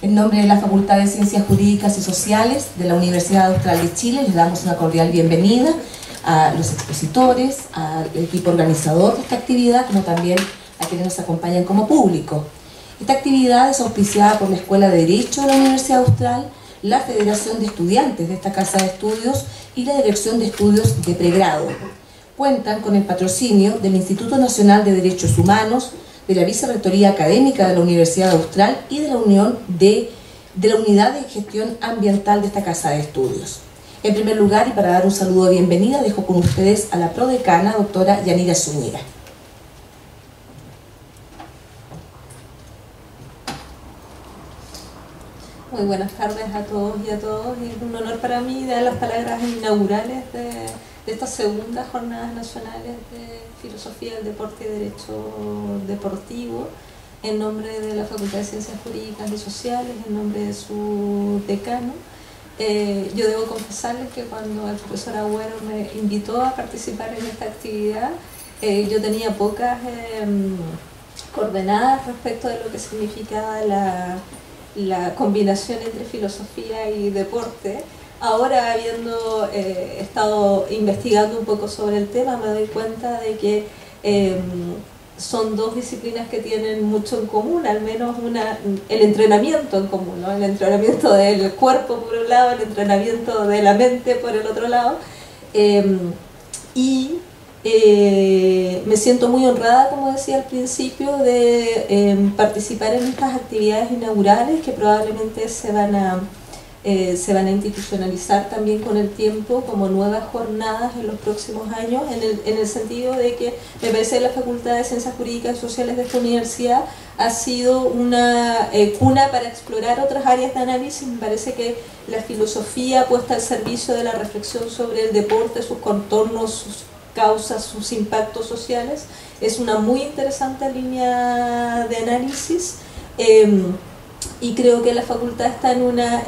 En nombre de la Facultad de Ciencias Jurídicas y Sociales de la Universidad Austral de Chile, les damos una cordial bienvenida a los expositores, al equipo organizador de esta actividad, como también a quienes nos acompañan como público. Esta actividad es auspiciada por la Escuela de Derecho de la Universidad Austral, la Federación de Estudiantes de esta Casa de Estudios y la Dirección de Estudios de Pregrado. Cuentan con el patrocinio del Instituto Nacional de Derechos Humanos, de la Vicerrectoría Académica de la Universidad Austral y de la Unidad de Gestión Ambiental de esta Casa de Estudios. En primer lugar, y para dar un saludo de bienvenida, dejo con ustedes a la prodecana, doctora Yanira Zúñiga. Muy buenas tardes a todos y a todas. Es un honor para mí dar las palabras inaugurales de estas segundas jornadas nacionales de Filosofía del Deporte y Derecho Deportivo, en nombre de la Facultad de Ciencias Jurídicas y Sociales, en nombre de su decano. Yo debo confesarles que cuando el profesor Agüero me invitó a participar en esta actividad, yo tenía pocas coordenadas respecto de lo que significaba la combinación entre filosofía y deporte. Ahora, habiendo estado investigando un poco sobre el tema, me doy cuenta de que son dos disciplinas que tienen mucho en común, al menos el entrenamiento en común, ¿no? El entrenamiento del cuerpo por un lado, el entrenamiento de la mente por el otro lado. Me siento muy honrada, como decía al principio, de participar en estas actividades inaugurales que probablemente se van a institucionalizar también con el tiempo como nuevas jornadas en los próximos años, en el sentido de que me parece que la Facultad de Ciencias Jurídicas y Sociales de esta universidad ha sido una cuna para explorar otras áreas de análisis. Me parece que la filosofía puesta al servicio de la reflexión sobre el deporte, sus contornos, sus causas, sus impactos sociales, es una muy interesante línea de análisis. Y creo que la facultad está en una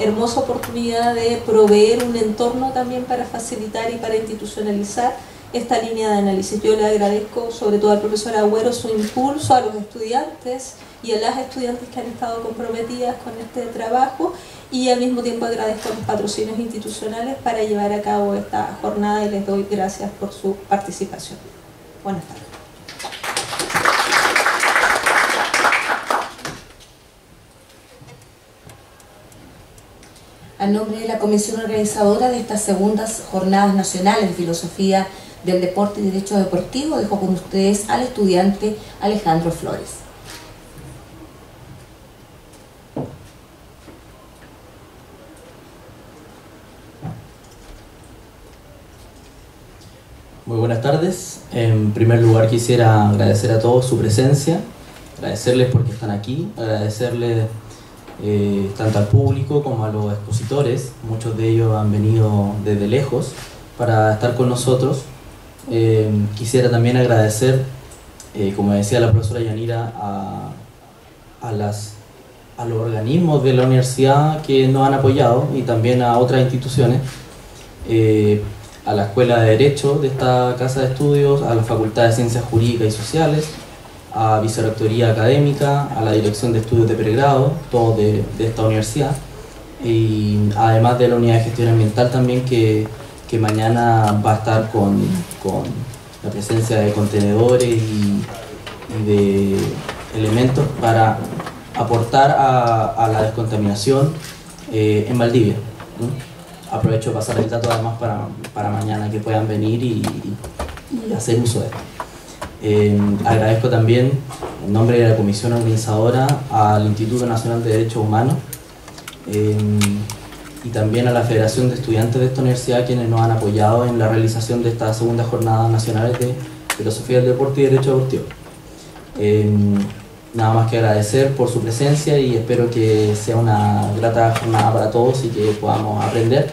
hermosa oportunidad de proveer un entorno también para facilitar y para institucionalizar esta línea de análisis. Yo le agradezco sobre todo al profesor Agüero su impulso, a los estudiantes y a las estudiantes que han estado comprometidas con este trabajo, y al mismo tiempo agradezco a los patrocinios institucionales para llevar a cabo esta jornada, y les doy gracias por su participación. Buenas tardes. A nombre de la comisión organizadora de estas segundas jornadas nacionales de Filosofía del Deporte y Derecho Deportivo, dejo con ustedes al estudiante Alejandro Flores. Muy buenas tardes. En primer lugar quisiera agradecer a todos su presencia, agradecerles porque están aquí, agradecerles tanto al público como a los expositores. Muchos de ellos han venido desde lejos para estar con nosotros. Quisiera también agradecer, como decía la profesora Yanira, a los organismos de la universidad que nos han apoyado, y también a otras instituciones, a la Escuela de Derecho de esta Casa de Estudios, a la Facultad de Ciencias Jurídicas y Sociales, a Vicerrectoría Académica, a la Dirección de Estudios de Pregrado, todos de esta universidad, y además de la Unidad de Gestión Ambiental también, que mañana va a estar con la presencia de contenedores y de elementos para aportar a la descontaminación en Valdivia. Aprovecho de pasar el dato además para mañana, que puedan venir y hacer uso de esto. Agradezco también, en nombre de la comisión organizadora, al Instituto Nacional de Derechos Humanos y también a la Federación de Estudiantes de esta universidad, quienes nos han apoyado en la realización de estas segundas jornadas nacionales de Filosofía del Deporte y Derecho Deportivo. Nada más que agradecer por su presencia, y espero que sea una grata jornada para todos y que podamos aprender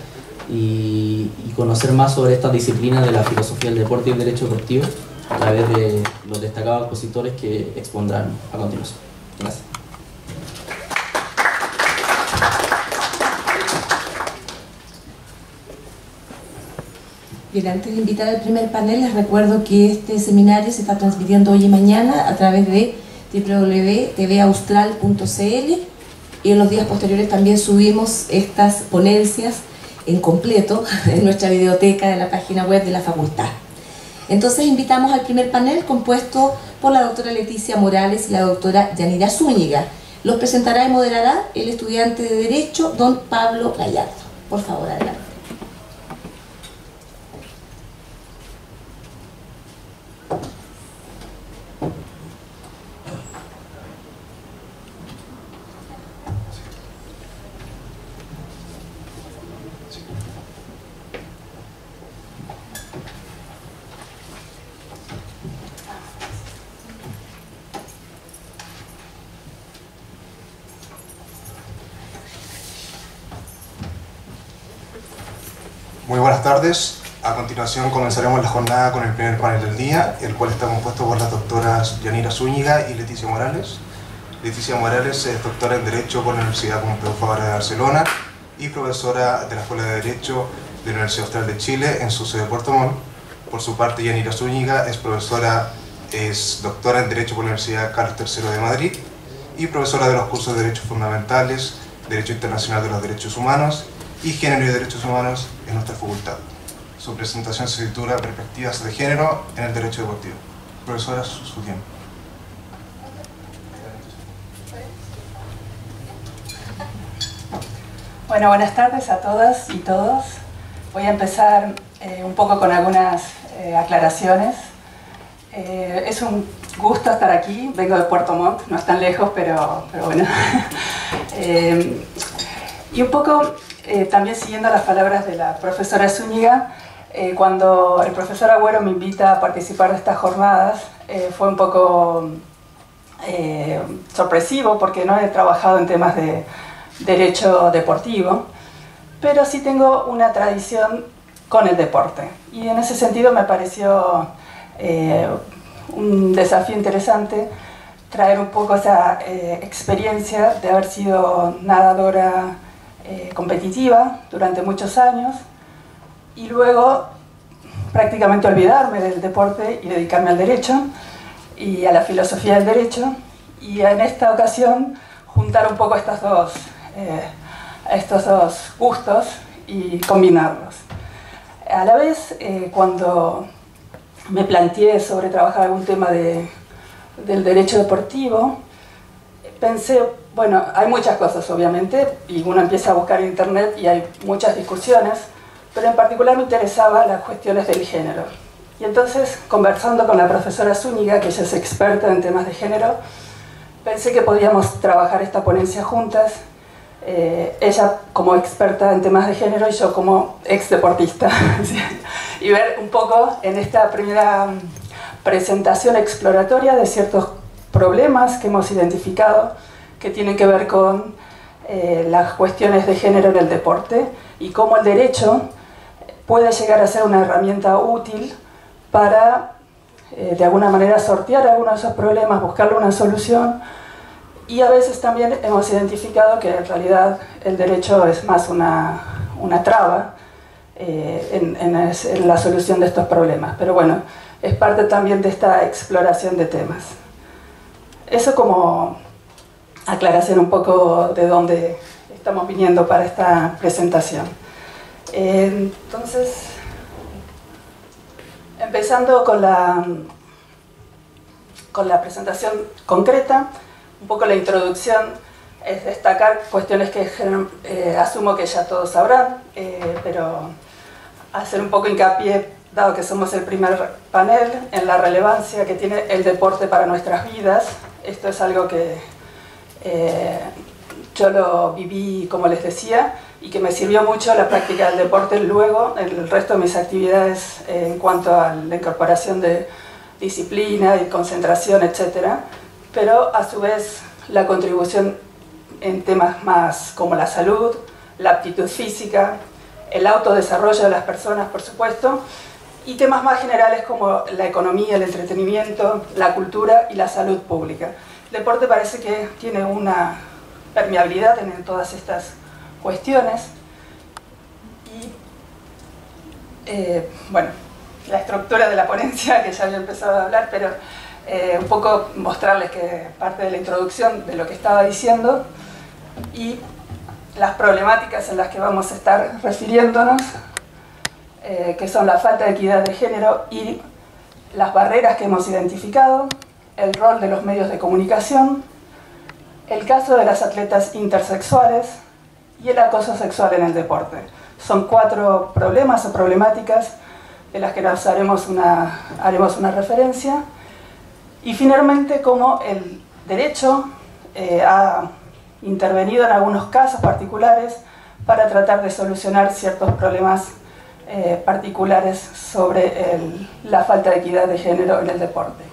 y conocer más sobre estas disciplinas de la filosofía del deporte y el derecho deportivo a través de los destacados expositores que expondrán a continuación. Gracias. Bien, antes de invitar al primer panel, les recuerdo que este seminario se está transmitiendo hoy y mañana a través de www.tvaustral.cl y en los días posteriores también subimos estas ponencias en completo en nuestra videoteca de la página web de la facultad. Entonces invitamos al primer panel compuesto por la doctora Leticia Morales y la doctora Yanira Zúñiga. Los presentará y moderará el estudiante de Derecho, don Pablo Gallardo. Por favor, adelante. Muy buenas tardes. A continuación comenzaremos la jornada con el primer panel del día, el cual está compuesto por las doctoras Yanira Zúñiga y Leticia Morales. Leticia Morales es doctora en Derecho por la Universidad Pompeu Fabra de Barcelona y profesora de la Escuela de Derecho de la Universidad Austral de Chile en su sede de Puerto Montt. Por su parte, Yanira Zúñiga es doctora en Derecho por la Universidad Carlos III de Madrid y profesora de los cursos de Derechos Fundamentales, Derecho Internacional de los Derechos Humanos y Género y Derechos Humanos en nuestra facultad. Su presentación se titula Perspectivas de Género en el Derecho Deportivo. Profesora, su tiempo. Bueno, buenas tardes a todas y todos. Voy a empezar un poco con algunas aclaraciones. Es un gusto estar aquí, vengo de Puerto Montt, no es tan lejos, pero bueno. Y un poco también siguiendo las palabras de la profesora Zúñiga, cuando el profesor Agüero me invita a participar de estas jornadas, fue un poco sorpresivo porque no he trabajado en temas de derecho deportivo, pero sí tengo una tradición con el deporte. Y en ese sentido me pareció un desafío interesante traer un poco esa experiencia de haber sido nadadora competitiva durante muchos años y luego prácticamente olvidarme del deporte y dedicarme al derecho y a la filosofía del derecho, y en esta ocasión juntar un poco estos dos gustos y combinarlos. A la vez, cuando me planteé sobre trabajar algún tema del derecho deportivo, pensé, bueno, hay muchas cosas obviamente, y uno empieza a buscar en internet y hay muchas discusiones, pero en particular me interesaban las cuestiones del género. Y entonces, conversando con la profesora Zúñiga, que ella es experta en temas de género, pensé que podíamos trabajar esta ponencia juntas, ella como experta en temas de género y yo como ex deportista, y ver un poco en esta primera presentación exploratoria de ciertos problemas que hemos identificado que tienen que ver con las cuestiones de género en el deporte y cómo el derecho puede llegar a ser una herramienta útil para de alguna manera sortear algunos de esos problemas, buscarle una solución. Y a veces también hemos identificado que en realidad el derecho es más una traba en la solución de estos problemas. Pero bueno, es parte también de esta exploración de temas. Eso como aclaración un poco de dónde estamos viniendo para esta presentación. Entonces, empezando con la presentación concreta, un poco la introducción es destacar cuestiones que asumo que ya todos sabrán, pero hacer un poco hincapié, dado que somos el primer panel, en la relevancia que tiene el deporte para nuestras vidas. Esto es algo que yo lo viví, como les decía, y que me sirvió mucho la práctica del deporte luego en el resto de mis actividades en cuanto a la incorporación de disciplina y concentración, etc. Pero a su vez la contribución en temas más como la salud, la aptitud física, el autodesarrollo de las personas, por supuesto, y temas más generales como la economía, el entretenimiento, la cultura y la salud pública. El deporte parece que tiene una permeabilidad en todas estas cuestiones y bueno, la estructura de la ponencia, que ya había empezado a hablar, pero un poco mostrarles que parte de la introducción de lo que estaba diciendo y las problemáticas en las que vamos a estar refiriéndonos, que son la falta de equidad de género y las barreras que hemos identificado, el rol de los medios de comunicación, el caso de las atletas intersexuales y el acoso sexual en el deporte. Son 4 problemas o problemáticas de las que nos haremos una referencia. Y finalmente, cómo el derecho ha intervenido en algunos casos particulares para tratar de solucionar ciertos problemas particulares sobre la falta de equidad de género en el deporte.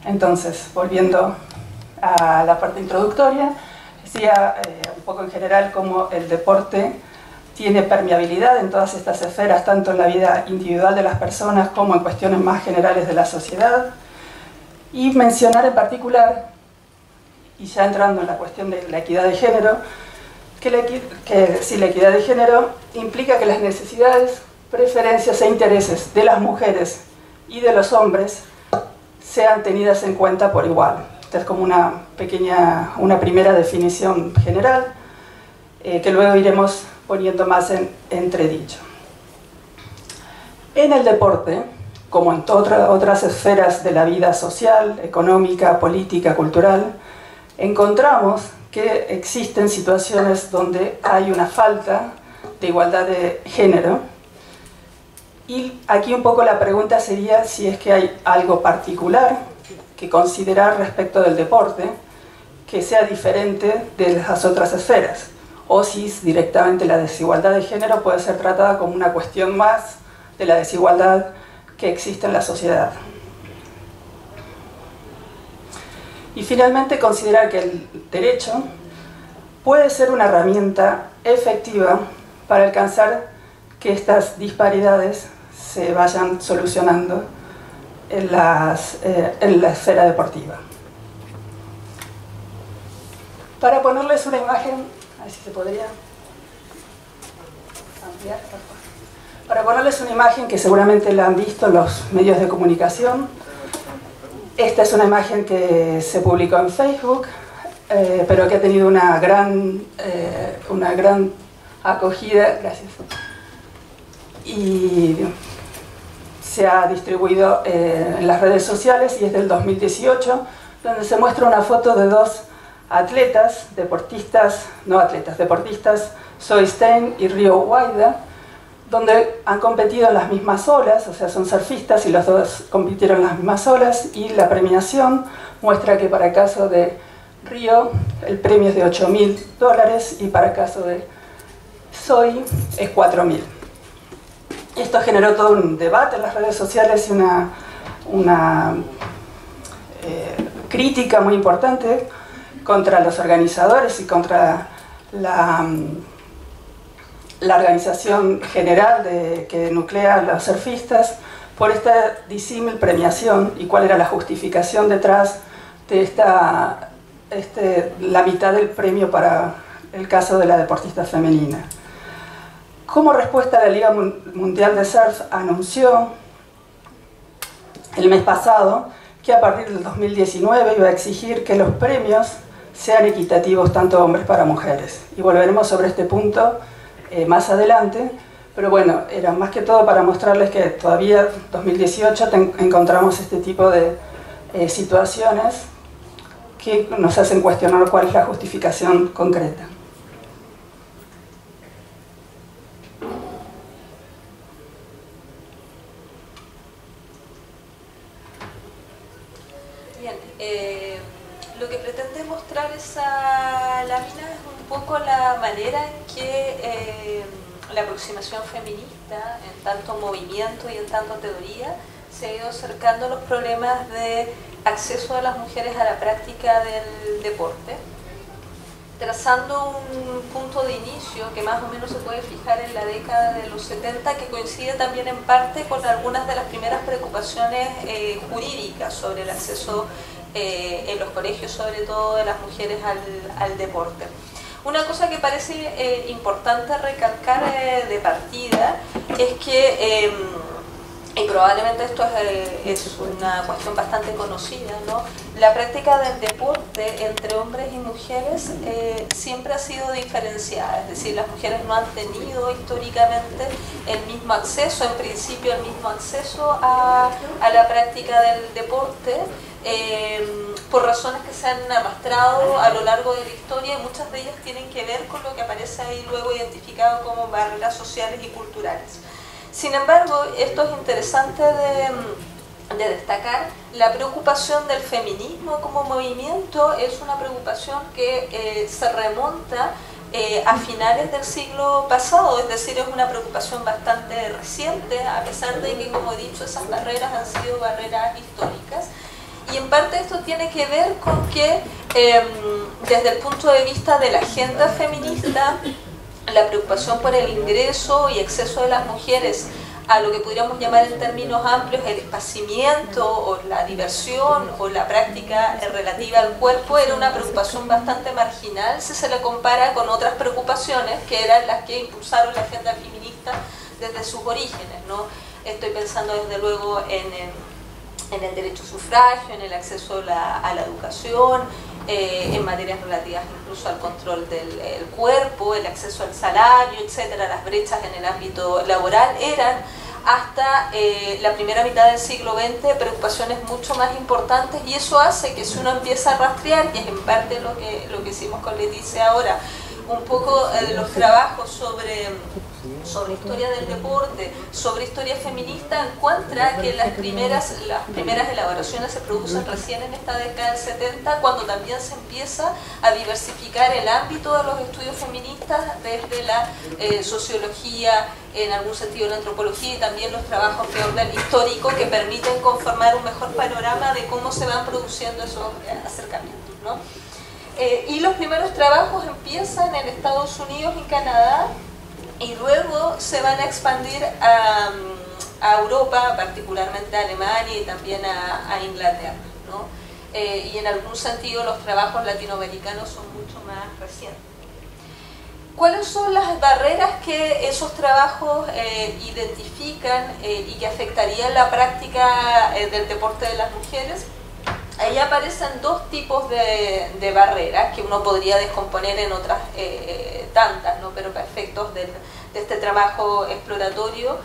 Entonces, volviendo a la parte introductoria, decía un poco en general cómo el deporte tiene permeabilidad en todas estas esferas, tanto en la vida individual de las personas como en cuestiones más generales de la sociedad. Y mencionar en particular, y ya entrando en la cuestión de la equidad de género, que si la equidad de género implica que las necesidades, preferencias e intereses de las mujeres y de los hombres sean tenidas en cuenta por igual. Esta es como una primera definición general, que luego iremos poniendo más en entredicho. En el deporte, como en otras esferas de la vida social, económica, política, cultural, encontramos que existen situaciones donde hay una falta de igualdad de género. Y aquí un poco la pregunta sería si es que hay algo particular que considerar respecto del deporte que sea diferente de las otras esferas, o si directamente la desigualdad de género puede ser tratada como una cuestión más de la desigualdad que existe en la sociedad. Y finalmente considerar que el derecho puede ser una herramienta efectiva para alcanzar que estas disparidades se vayan solucionando en la esfera deportiva. Para ponerles una imagen, a ver si se podría ampliar, por favor. Para ponerles una imagen que seguramente la han visto los medios de comunicación. Esta es una imagen que se publicó en Facebook, pero que ha tenido una gran acogida, gracias, y se ha distribuido en las redes sociales, y es del 2018, donde se muestra una foto de 2 deportistas, Zoe Stein y Rio Waida, donde han competido en las mismas olas, o sea, son surfistas y los 2 compitieron en las mismas olas, y la premiación muestra que para el caso de Rio el premio es de $8.000 y para el caso de Zoe es $4.000. Esto generó todo un debate en las redes sociales y una crítica muy importante contra los organizadores y contra la organización general que nuclea a los surfistas por esta disímil premiación y cuál era la justificación detrás de la mitad del premio para el caso de la deportista femenina. Como respuesta, la Liga Mundial de Surf anunció el mes pasado que a partir del 2019 iba a exigir que los premios sean equitativos tanto hombres para mujeres. Y volveremos sobre este punto más adelante, pero bueno, era más que todo para mostrarles que todavía en 2018 encontramos este tipo de situaciones que nos hacen cuestionar cuál es la justificación concreta. Bien, lo que pretende mostrar esa lámina es un poco la manera en que la aproximación feminista, en tanto movimiento y en tanto teoría, se ha ido acercando a los problemas de acceso de las mujeres a la práctica del deporte, trazando un punto de inicio que más o menos se puede fijar en la década de los 70, que coincide también en parte con algunas de las primeras preocupaciones jurídicas sobre el acceso en los colegios, sobre todo de las mujeres al deporte. Una cosa que parece importante recalcar de partida es que y probablemente esto es una cuestión bastante conocida, ¿no? La práctica del deporte entre hombres y mujeres siempre ha sido diferenciada, es decir, las mujeres no han tenido históricamente el mismo acceso, en principio el mismo acceso a la práctica del deporte, por razones que se han arrastrado a lo largo de la historia, y muchas de ellas tienen que ver con lo que aparece ahí luego identificado como barreras sociales y culturales. Sin embargo, esto es interesante de destacar, la preocupación del feminismo como movimiento es una preocupación que se remonta a finales del siglo pasado, es decir, es una preocupación bastante reciente, a pesar de que, como he dicho, esas barreras han sido barreras históricas. Y en parte esto tiene que ver con que desde el punto de vista de la agenda feminista, la preocupación por el ingreso y acceso de las mujeres a lo que podríamos llamar en términos amplios el esparcimiento o la diversión o la práctica relativa al cuerpo era una preocupación bastante marginal si se la compara con otras preocupaciones que eran las que impulsaron la agenda feminista desde sus orígenes, ¿no? Estoy pensando desde luego en el derecho a sufragio, en el acceso a la educación, en materias relativas incluso al control del cuerpo, el acceso al salario, etcétera. Las brechas en el ámbito laboral eran hasta la primera mitad del siglo XX preocupaciones mucho más importantes, y eso hace que si uno empieza a rastrear, que es en parte lo que hicimos con Leticia ahora, un poco los trabajos sobre historia del deporte, sobre historia feminista, encuentra que las primeras elaboraciones se producen recién en esta década del 70, cuando también se empieza a diversificar el ámbito de los estudios feministas desde la sociología, en algún sentido la antropología, y también los trabajos de orden histórico que permiten conformar un mejor panorama de cómo se van produciendo esos acercamientos, ¿no? Y los primeros trabajos empiezan en Estados Unidos y Canadá, y luego se van a expandir a Europa, particularmente a Alemania y también a Inglaterra, ¿no? Y en algún sentido los trabajos latinoamericanos son mucho más recientes. ¿Cuáles son las barreras que esos trabajos identifican y que afectarían la práctica del deporte de las mujeres? Ahí aparecen dos tipos de barreras que uno podría descomponer en otras tantas, ¿no? Pero para efectos de este trabajo exploratorio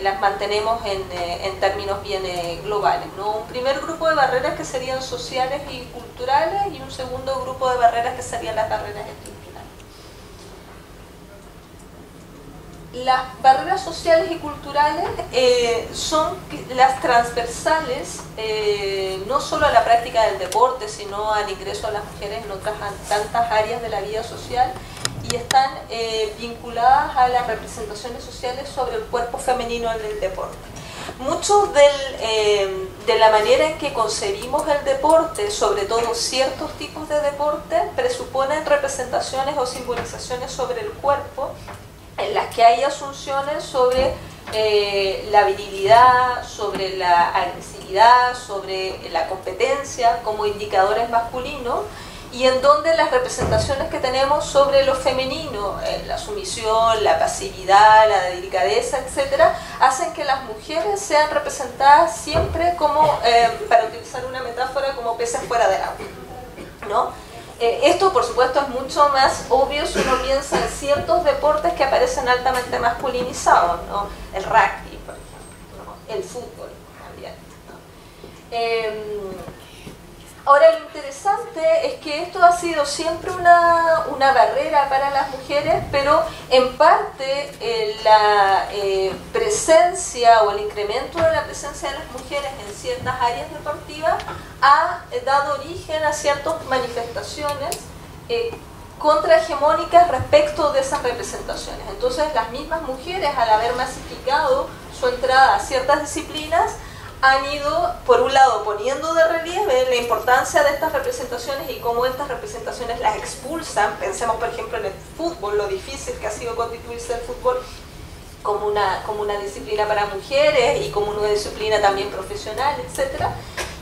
las mantenemos en términos bien globales, ¿no? Un primer grupo de barreras que serían sociales y culturales, y un segundo grupo de barreras que serían las barreras estructurales. Las barreras sociales y culturales son las transversales no solo a la práctica del deporte, sino al ingreso de las mujeres en otras tantas áreas de la vida social, y están vinculadas a las representaciones sociales sobre el cuerpo femenino en el deporte. Mucho de la manera en que concebimos el deporte, sobre todo ciertos tipos de deporte, presuponen representaciones o simbolizaciones sobre el cuerpo, en las que hay asunciones sobre la virilidad, sobre la agresividad, sobre la competencia como indicadores masculinos, y en donde las representaciones que tenemos sobre lo femenino, la sumisión, la pasividad, la delicadeza, etcétera, hacen que las mujeres sean representadas siempre como, para utilizar una metáfora, como peces fuera del agua, ¿no? Esto, por supuesto, es mucho más obvio si uno piensa en ciertos deportes que aparecen altamente masculinizados, ¿no? El rugby, por ejemplo, ¿no? El fútbol también, ¿no? Ahora, lo interesante es que esto ha sido siempre una barrera para las mujeres, pero en parte la presencia o el incremento de la presencia de las mujeres en ciertas áreas deportivas ha dado origen a ciertas manifestaciones contrahegemónicas respecto de esas representaciones. Entonces, las mismas mujeres, al haber masificado su entrada a ciertas disciplinas, han ido, por un lado, poniendo de relieve la importancia de estas representaciones y cómo estas representaciones las expulsan. Pensemos, por ejemplo, en el fútbol, lo difícil que ha sido constituirse el fútbol como una disciplina para mujeres y como una disciplina también profesional, etc.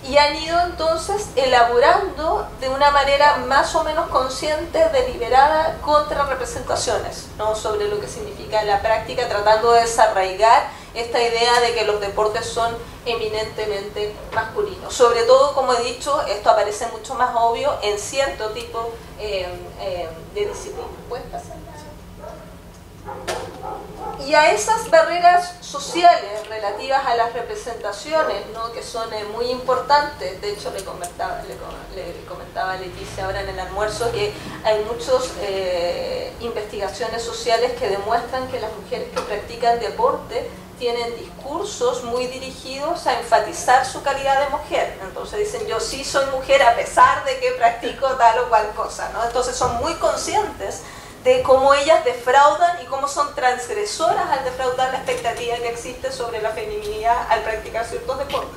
Y han ido entonces elaborando de una manera más o menos consciente, deliberada, contrarrepresentaciones, ¿no? Sobre lo que significa la práctica, tratando de desarraigar esta idea de que los deportes son eminentemente masculinos. Sobre todo, como he dicho, esto aparece mucho más obvio en cierto tipo de disciplinas. ¿Puedes pasar? Y a esas barreras sociales relativas a las representaciones, ¿no?, que son muy importantes. De hecho, le comentaba a Leticia ahora en el almuerzo que hay muchas investigaciones sociales que demuestran que las mujeres que practican deporte tienen discursos muy dirigidos a enfatizar su calidad de mujer. Entonces dicen, yo sí soy mujer a pesar de que practico tal o cual cosa, ¿no? Entonces son muy conscientes de cómo ellas defraudan y cómo son transgresoras al defraudar la expectativa que existe sobre la feminidad al practicar ciertos deportes.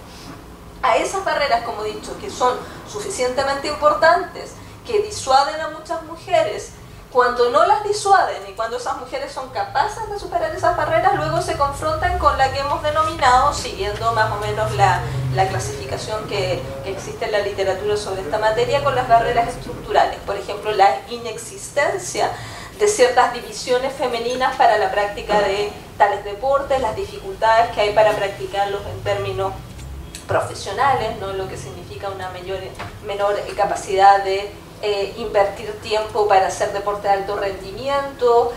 A esas barreras, como he dicho, que son suficientemente importantes, que disuaden a muchas mujeres, cuando no las disuaden y cuando esas mujeres son capaces de superar esas barreras, luego se confrontan con la que hemos denominado, siguiendo más o menos la clasificación que existe en la literatura sobre esta materia, con las barreras estructurales. Por ejemplo, la inexistencia de ciertas divisiones femeninas para la práctica de tales deportes, las dificultades que hay para practicarlos en términos profesionales, ¿no?, lo que significa una menor capacidad de invertir tiempo para hacer deporte de alto rendimiento,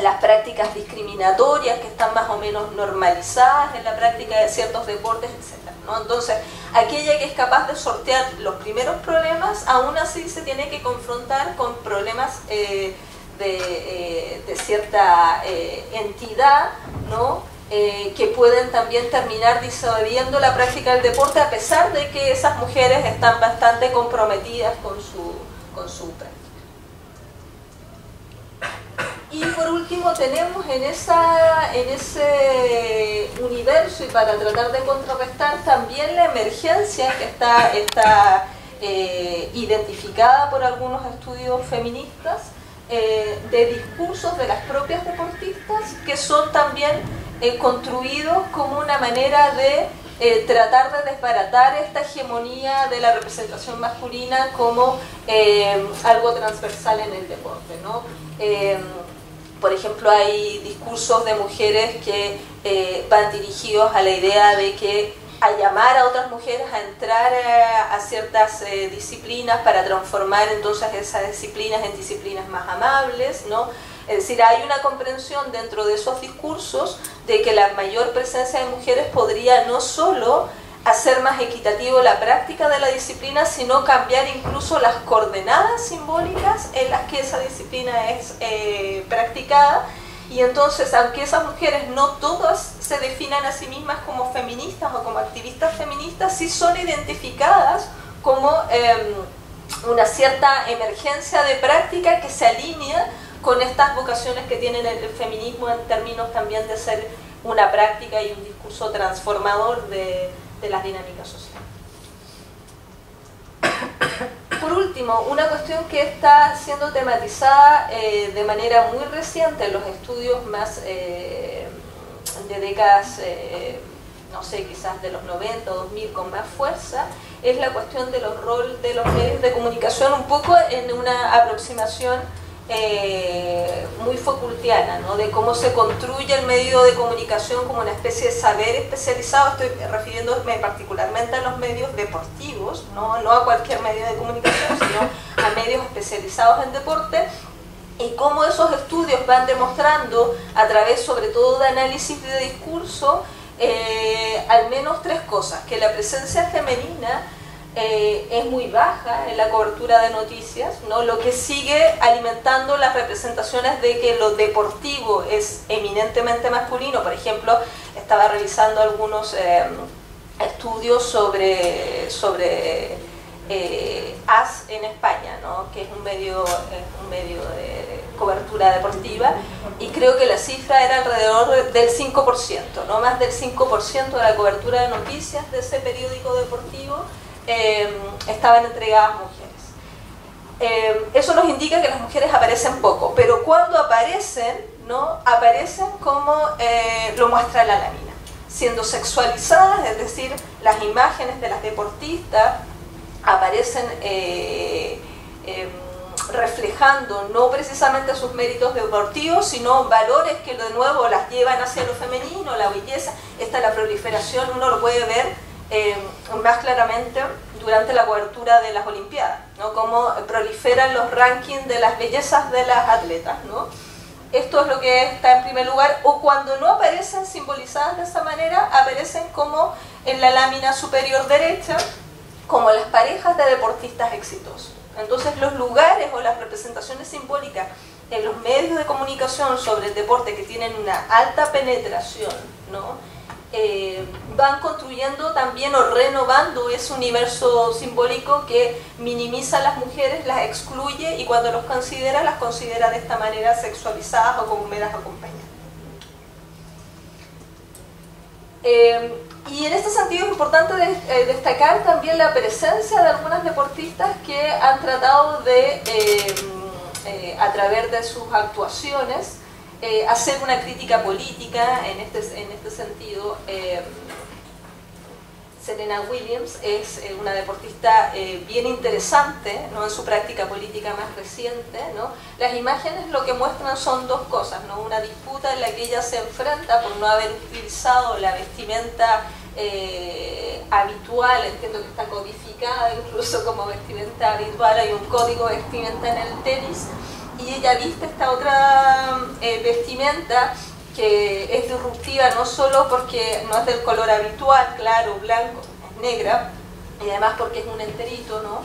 las prácticas discriminatorias que están más o menos normalizadas en la práctica de ciertos deportes, etc., ¿no? Entonces, aquella que es capaz de sortear los primeros problemas, aún así se tiene que confrontar con problemas de cierta entidad, ¿no?, que pueden también terminar disuadiendo la práctica del deporte, a pesar de que esas mujeres están bastante comprometidas con su práctica. Y por último tenemos en ese universo, y para tratar de contrarrestar, también la emergencia que está identificada por algunos estudios feministas, de discursos de las propias deportistas que son también construidos como una manera de tratar de desbaratar esta hegemonía de la representación masculina como algo transversal en el deporte, ¿no? Por ejemplo, hay discursos de mujeres que van dirigidos a la idea de que a llamar a otras mujeres a entrar a ciertas disciplinas para transformar entonces esas disciplinas en disciplinas más amables, ¿no? Es decir, hay una comprensión dentro de esos discursos de que la mayor presencia de mujeres podría no solo hacer más equitativo la práctica de la disciplina, sino cambiar incluso las coordenadas simbólicas en las que esa disciplina es practicada. Y entonces, aunque esas mujeres no todas se definan a sí mismas como feministas o como activistas feministas, sí son identificadas como una cierta emergencia de práctica que se alinea con estas vocaciones que tienen el feminismo en términos también de ser una práctica y un discurso transformador de las dinámicas sociales. Por último, una cuestión que está siendo tematizada de manera muy reciente en los estudios más de décadas, no sé, quizás de los 90 o 2000 con más fuerza, es la cuestión de los roles de los medios de comunicación, un poco en una aproximación muy Foucaultiana, ¿no?, de cómo se construye el medio de comunicación como una especie de saber especializado. Estoy refiriéndome particularmente a los medios deportivos, no a cualquier medio de comunicación, sino a medios especializados en deporte, y cómo esos estudios van demostrando, a través sobre todo de análisis de discurso, al menos tres cosas: que la presencia femenina es muy baja en la cobertura de noticias, ¿no?, lo que sigue alimentando las representaciones de que lo deportivo es eminentemente masculino. Por ejemplo, estaba revisando algunos estudios sobre AS en España, ¿no?, que es un medio de cobertura deportiva, y creo que la cifra era alrededor del 5%, no más del 5% de la cobertura de noticias de ese periódico deportivo estaban entregadas a mujeres. Eso nos indica que las mujeres aparecen poco, pero cuando aparecen, ¿no?, aparecen como lo muestra la lámina, siendo sexualizadas, es decir, las imágenes de las deportistas aparecen reflejando no precisamente sus méritos deportivos, sino valores que de nuevo las llevan hacia lo femenino, la belleza. La proliferación uno lo puede ver más claramente durante la cobertura de las Olimpiadas, ¿no? Cómo proliferan los rankings de las bellezas de las atletas, ¿no? Esto es lo que está en primer lugar, o cuando no aparecen simbolizadas de esa manera, aparecen como en la lámina superior derecha, como las parejas de deportistas exitosos. Entonces los lugares o las representaciones simbólicas en los medios de comunicación sobre el deporte que tienen una alta penetración, ¿no? Van construyendo también o renovando ese universo simbólico que minimiza a las mujeres, las excluye y cuando las considera de esta manera sexualizadas o como meras acompañantes. Y en este sentido es importante destacar también la presencia de algunas deportistas que han tratado de, a través de sus actuaciones, hacer una crítica política en este sentido. Serena Williams es una deportista bien interesante, ¿no? En su práctica política más reciente, ¿no? Las imágenes lo que muestran son dos cosas, ¿no? Una disputa en la que ella se enfrenta por no haber utilizado la vestimenta habitual, entiendo que está codificada incluso como vestimenta habitual, hay un código de vestimenta en el tenis, y ella viste esta otra vestimenta que es disruptiva no solo porque no es del color habitual, claro, blanco, es negra, y además porque es un enterito, ¿no?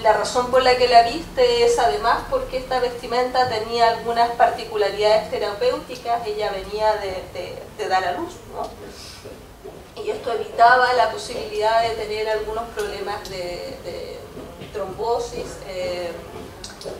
La razón por la que la viste es además porque esta vestimenta tenía algunas particularidades terapéuticas, ella venía de dar a luz, ¿no? Y esto evitaba la posibilidad de tener algunos problemas de trombosis,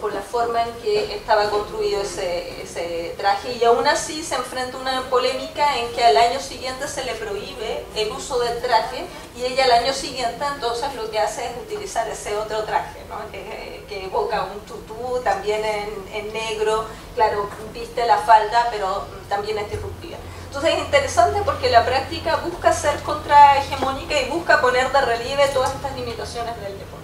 por la forma en que estaba construido ese traje, y aún así se enfrenta a una polémica en que al año siguiente se le prohíbe el uso del traje y ella al año siguiente entonces lo que hace es utilizar ese otro traje, ¿no? que evoca un tutú también en negro, claro, viste la falda pero también es disruptiva. Entonces es interesante porque la práctica busca ser contrahegemónica y busca poner de relieve todas estas limitaciones del deporte.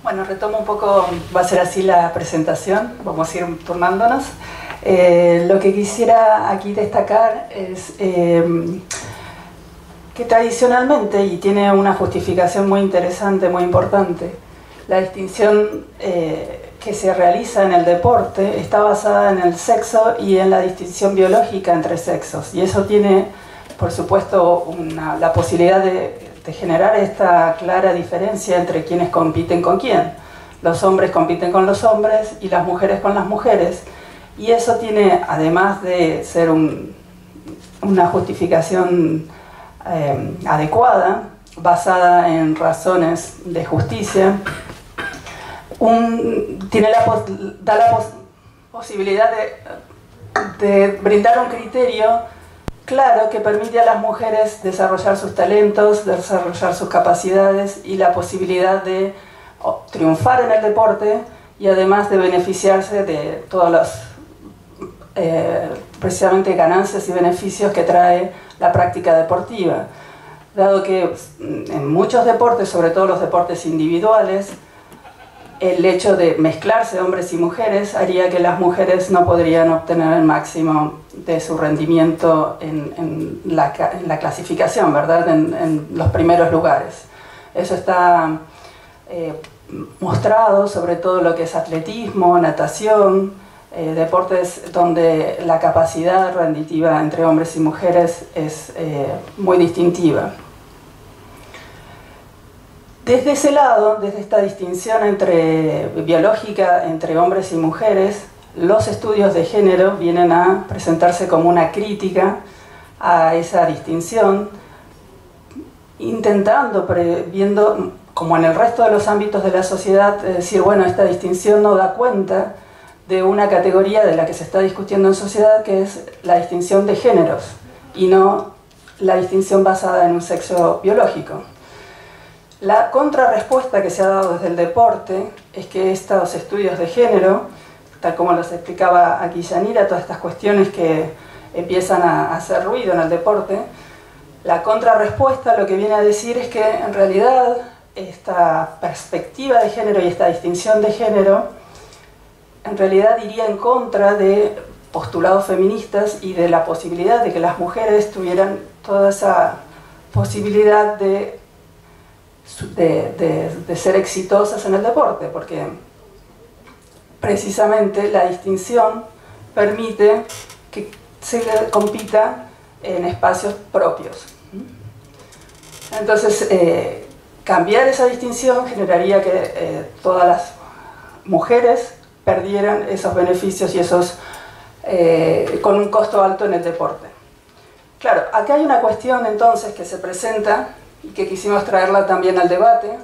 Bueno, retomo un poco, va a ser así la presentación, vamos a ir turnándonos. Lo que quisiera aquí destacar es que tradicionalmente, y tiene una justificación muy interesante, muy importante, la distinción que se realiza en el deporte está basada en el sexo y en la distinción biológica entre sexos, y eso tiene, por supuesto, la posibilidad de generar esta clara diferencia entre quienes compiten con quién. Los hombres compiten con los hombres y las mujeres con las mujeres, y eso tiene, además de ser una justificación adecuada, basada en razones de justicia, da la posibilidad de brindar un criterio claro que permite a las mujeres desarrollar sus talentos, desarrollar sus capacidades y la posibilidad de triunfar en el deporte y además de beneficiarse de todas las precisamente ganancias y beneficios que trae la práctica deportiva. Dado que en muchos deportes, sobre todo los deportes individuales, el hecho de mezclarse hombres y mujeres haría que las mujeres no podrían obtener el máximo de su rendimiento en la clasificación, ¿verdad? En los primeros lugares. Eso está mostrado sobre todo lo que es atletismo, natación, deportes donde la capacidad renditiva entre hombres y mujeres es muy distintiva. Desde ese lado, desde esta distinción biológica entre hombres y mujeres, los estudios de género vienen a presentarse como una crítica a esa distinción, intentando, viendo como en el resto de los ámbitos de la sociedad, decir, bueno, esta distinción no da cuenta de una categoría de la que se está discutiendo en sociedad, que es la distinción de géneros, y no la distinción basada en un sexo biológico. La contrarrespuesta que se ha dado desde el deporte es que estos estudios de género, tal como los explicaba aquí Yanira, todas estas cuestiones que empiezan a hacer ruido en el deporte, la contrarrespuesta lo que viene a decir es que en realidad esta perspectiva de género y esta distinción de género en realidad iría en contra de postulados feministas y de la posibilidad de que las mujeres tuvieran toda esa posibilidad de ser exitosas en el deporte, porque precisamente la distinción permite que se compita en espacios propios. Entonces, cambiar esa distinción generaría que todas las mujeres perdieran esos beneficios y esos con un costo alto en el deporte. Claro, acá hay una cuestión entonces que se presenta y que quisimos traerla también al debate,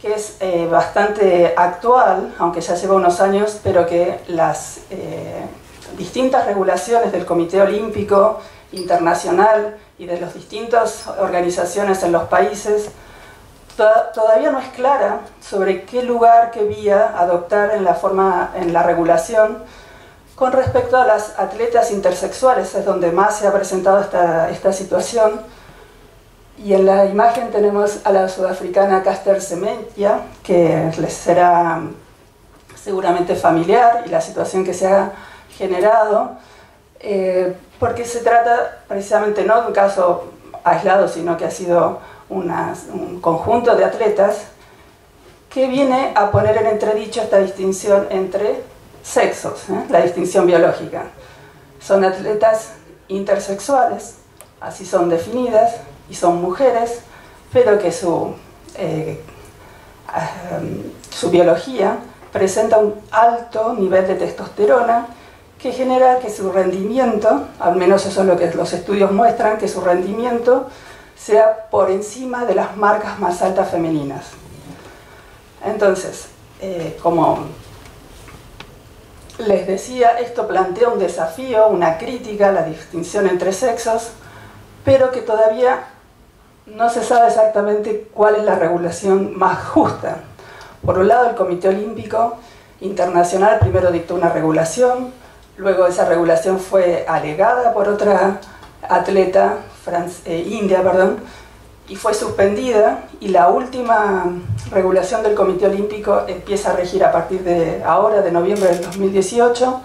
que es bastante actual, aunque ya lleva unos años, pero que las distintas regulaciones del Comité Olímpico Internacional y de las distintas organizaciones en los países todavía no es clara sobre qué lugar, qué vía adoptar en la regulación con respecto a las atletas intersexuales. Es donde más se ha presentado esta situación. Y en la imagen tenemos a la sudafricana Caster Semenya, que les será seguramente familiar, y la situación que se ha generado, porque se trata precisamente no de un caso aislado, sino que ha sido un conjunto de atletas que viene a poner en entredicho esta distinción entre sexos, la distinción biológica. Son atletas intersexuales, así son definidas, y son mujeres, pero que su biología presenta un alto nivel de testosterona que genera que su rendimiento, al menos eso es lo que los estudios muestran, que su rendimiento sea por encima de las marcas más altas femeninas. Entonces, como les decía, esto plantea un desafío, una crítica a la distinción entre sexos, pero que todavía no se sabe exactamente cuál es la regulación más justa. Por un lado, el Comité Olímpico Internacional primero dictó una regulación, luego esa regulación fue alegada por otra atleta india, y fue suspendida, y la última regulación del Comité Olímpico empieza a regir a partir de ahora, de noviembre del 2018,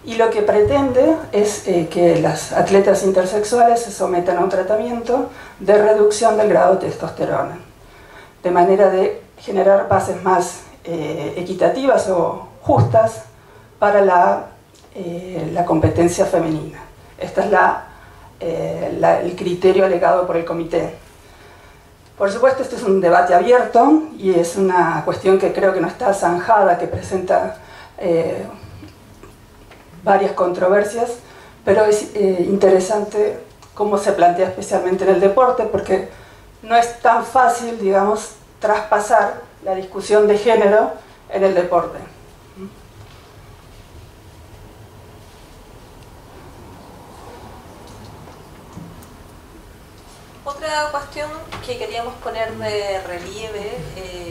y lo que pretende es que las atletas intersexuales se sometan a un tratamiento de reducción del grado de testosterona, de manera de generar bases más equitativas o justas para la competencia femenina. Este es el criterio alegado por el comité. Por supuesto, este es un debate abierto y es una cuestión que creo que no está zanjada, que presenta varias controversias, pero es interesante cómo se plantea especialmente en el deporte, porque no es tan fácil, digamos, traspasar la discusión de género en el deporte. Otra cuestión que queríamos poner de relieve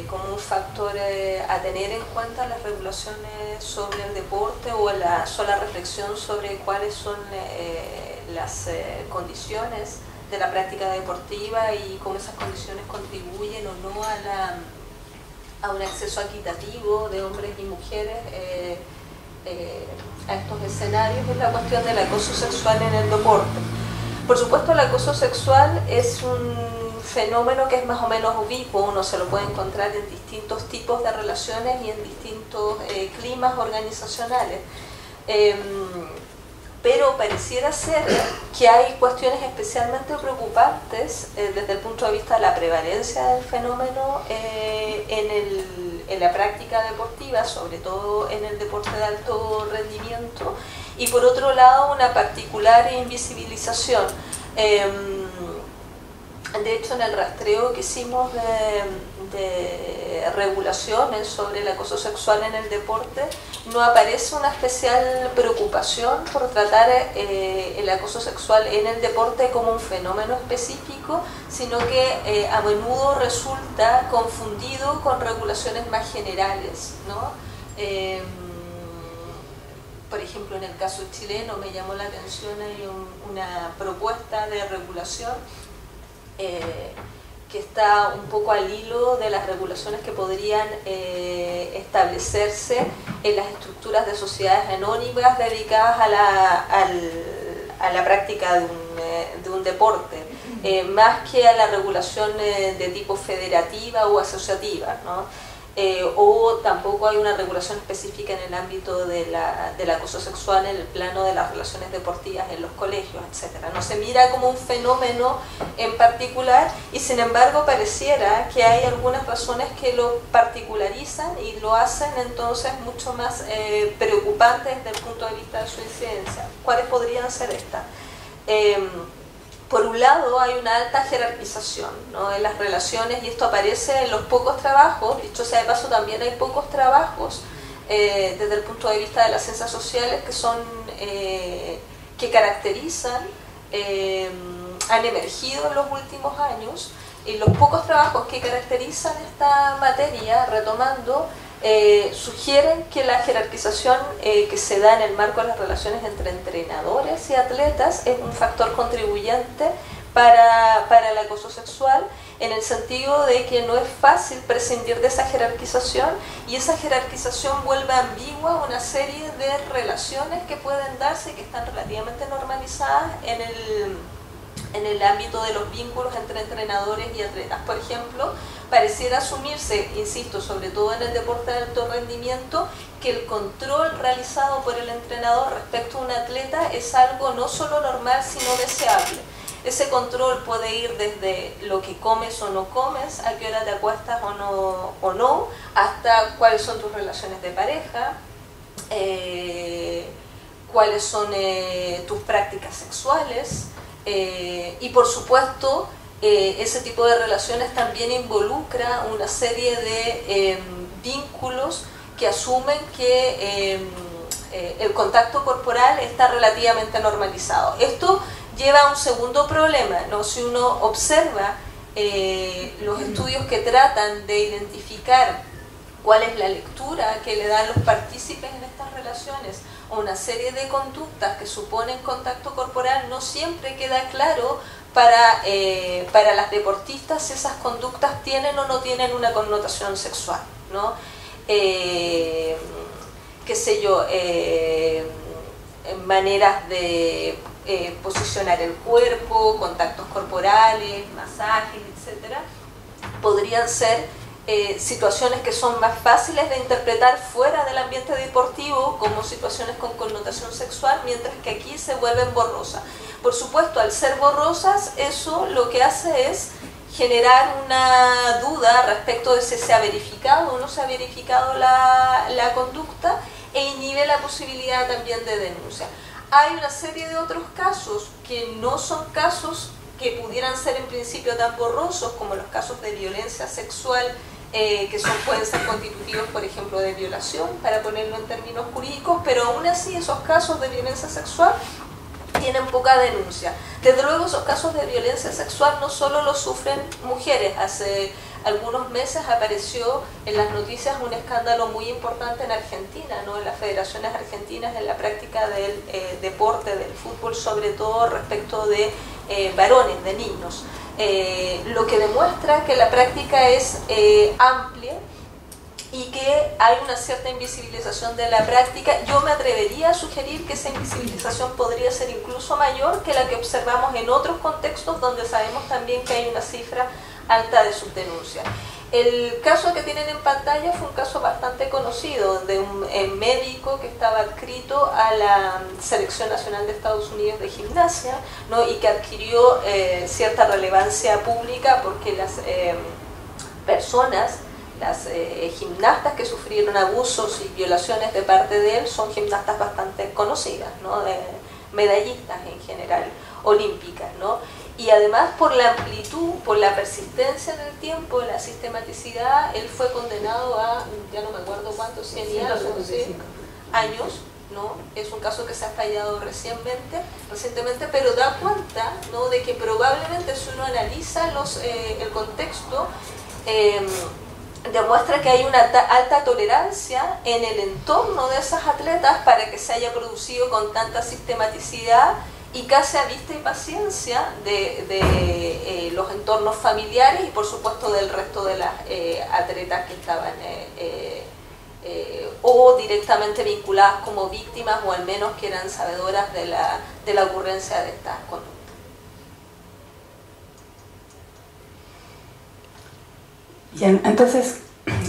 como un factor a tener en cuenta en las regulaciones sobre el deporte o en la sola reflexión sobre cuáles son las condiciones de la práctica deportiva y cómo esas condiciones contribuyen o no a un acceso equitativo de hombres y mujeres a estos escenarios, es la cuestión del acoso sexual en el deporte. Por supuesto, el acoso sexual es un fenómeno que es más o menos ubicuo, uno se lo puede encontrar en distintos tipos de relaciones y en distintos climas organizacionales. Pero pareciera ser que hay cuestiones especialmente preocupantes desde el punto de vista de la prevalencia del fenómeno en la práctica deportiva, sobre todo en el deporte de alto rendimiento, y por otro lado una particular invisibilización. De hecho, en el rastreo que hicimos de regulaciones sobre el acoso sexual en el deporte, no aparece una especial preocupación por tratar el acoso sexual en el deporte como un fenómeno específico, sino que a menudo resulta confundido con regulaciones más generales, ¿no? Por ejemplo, en el caso chileno me llamó la atención, hay una propuesta de regulación que está un poco al hilo de las regulaciones que podrían establecerse en las estructuras de sociedades anónimas dedicadas a la práctica de un deporte, más que a la regulación de tipo federativa o asociativa, ¿no? O tampoco hay una regulación específica en el ámbito del acoso sexual en el plano de las relaciones deportivas en los colegios, etc. No se mira como un fenómeno en particular y sin embargo pareciera que hay algunas razones que lo particularizan y lo hacen entonces mucho más preocupante desde el punto de vista de su incidencia. ¿Cuáles podrían ser estas? Por un lado hay una alta jerarquización, ¿no?, en las relaciones, y esto aparece en los pocos trabajos. Dicho sea de paso, también hay pocos trabajos desde el punto de vista de las ciencias sociales que caracterizan, han emergido en los últimos años, y los pocos trabajos que caracterizan esta materia, retomando, sugieren que la jerarquización que se da en el marco de las relaciones entre entrenadores y atletas es un factor contribuyente para el acoso sexual, en el sentido de que no es fácil prescindir de esa jerarquización, y esa jerarquización vuelve ambigua una serie de relaciones que pueden darse y que están relativamente normalizadas en el ámbito de los vínculos entre entrenadores y atletas. Por ejemplo, pareciera asumirse, insisto, sobre todo en el deporte de alto rendimiento, que el control realizado por el entrenador respecto a un atleta es algo no solo normal, sino deseable. Ese control puede ir desde lo que comes o no comes, a qué hora te acuestas o no, hasta cuáles son tus relaciones de pareja, cuáles son tus prácticas sexuales, y por supuesto ese tipo de relaciones también involucra una serie de vínculos que asumen que el contacto corporal está relativamente normalizado. Esto lleva a un segundo problema, ¿no? Si uno observa los estudios que tratan de identificar cuál es la lectura que le dan los partícipes en estas relaciones o una serie de conductas que suponen contacto corporal, no siempre queda claro para las deportistas si esas conductas tienen o no tienen una connotación sexual, ¿no? Qué sé yo, maneras de posicionar el cuerpo, contactos corporales, masajes, etcétera, podrían ser situaciones que son más fáciles de interpretar fuera del ambiente deportivo como situaciones con connotación sexual, mientras que aquí se vuelven borrosas. Por supuesto, al ser borrosas, eso lo que hace es generar una duda respecto de si se ha verificado o no se ha verificado la conducta, e inhibe la posibilidad también de denuncia. Hay una serie de otros casos que no son casos que pudieran ser en principio tan borrosos como los casos de violencia sexual, que pueden ser constitutivos, por ejemplo, de violación, para ponerlo en términos jurídicos, pero aún así esos casos de violencia sexual tienen poca denuncia. Desde luego, esos casos de violencia sexual no solo los sufren mujeres. Hace algunos meses apareció en las noticias un escándalo muy importante en Argentina, ¿no?, en las federaciones argentinas, en la práctica del deporte, del fútbol, sobre todo respecto de varones, de niños. Lo que demuestra que la práctica es amplia y que hay una cierta invisibilización de la práctica. Yo me atrevería a sugerir que esa invisibilización podría ser incluso mayor que la que observamos en otros contextos donde sabemos también que hay una cifra alta de subdenuncia. El caso que tienen en pantalla fue un caso bastante conocido de un médico que estaba adscrito a la Selección Nacional de Estados Unidos de Gimnasia, ¿no?, y que adquirió cierta relevancia pública porque las personas, las gimnastas que sufrieron abusos y violaciones de parte de él son gimnastas bastante conocidas, ¿no?, medallistas en general, olímpicas, ¿no? Y además, por la amplitud, por la persistencia en el tiempo, la sistematicidad, él fue condenado a, ya no me acuerdo cuántos, 100 y algo, ¿sí?, años, ¿no? Es un caso que se ha fallado recientemente, pero da cuenta, ¿no?, de que probablemente, si uno analiza el contexto, demuestra que hay una alta tolerancia en el entorno de esas atletas para que se haya producido con tanta sistematicidad y casi a vista y paciencia de los entornos familiares y por supuesto del resto de las atletas que estaban o directamente vinculadas como víctimas o al menos que eran sabedoras de la ocurrencia de estas conductas. Bien, entonces,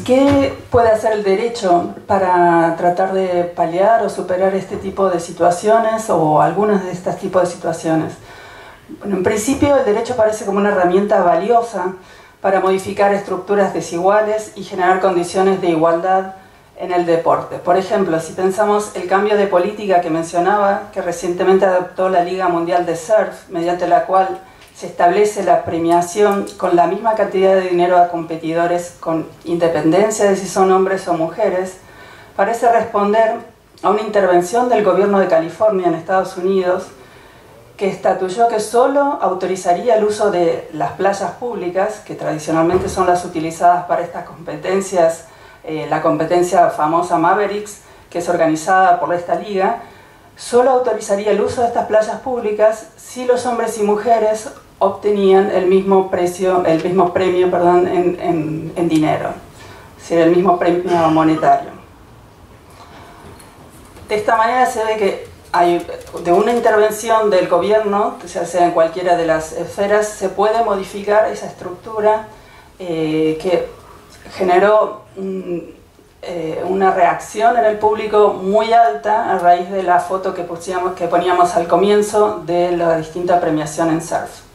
¿qué puede hacer el derecho para tratar de paliar o superar este tipo de situaciones o algunas de estos tipos de situaciones? Bueno, en principio el derecho parece como una herramienta valiosa para modificar estructuras desiguales y generar condiciones de igualdad en el deporte. Por ejemplo, si pensamos el cambio de política que mencionaba, que recientemente adoptó la Liga Mundial de Surf, mediante la cual se establece la premiación con la misma cantidad de dinero a competidores con independencia de si son hombres o mujeres, parece responder a una intervención del gobierno de California en Estados Unidos que estatuyó que solo autorizaría el uso de las playas públicas, que tradicionalmente son las utilizadas para estas competencias, la competencia famosa Mavericks, que es organizada por esta liga, solo autorizaría el uso de estas playas públicas si los hombres y mujeres obtenían el mismo premio en dinero, es decir, el mismo premio monetario. De esta manera se ve que hay, de una intervención del gobierno, ya sea en cualquiera de las esferas, se puede modificar esa estructura que generó una reacción en el público muy alta a raíz de la foto que poníamos al comienzo de la distinta premiación en surf.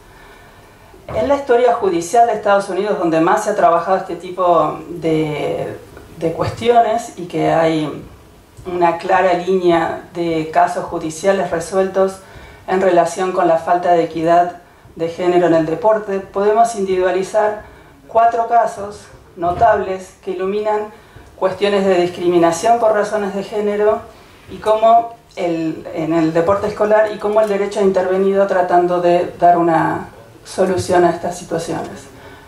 En la historia judicial de Estados Unidos, donde más se ha trabajado este tipo de cuestiones y que hay una clara línea de casos judiciales resueltos en relación con la falta de equidad de género en el deporte, podemos individualizar 4 casos notables que iluminan cuestiones de discriminación por razones de género y cómo en el deporte escolar y cómo el derecho ha intervenido tratando de dar una solución a estas situaciones.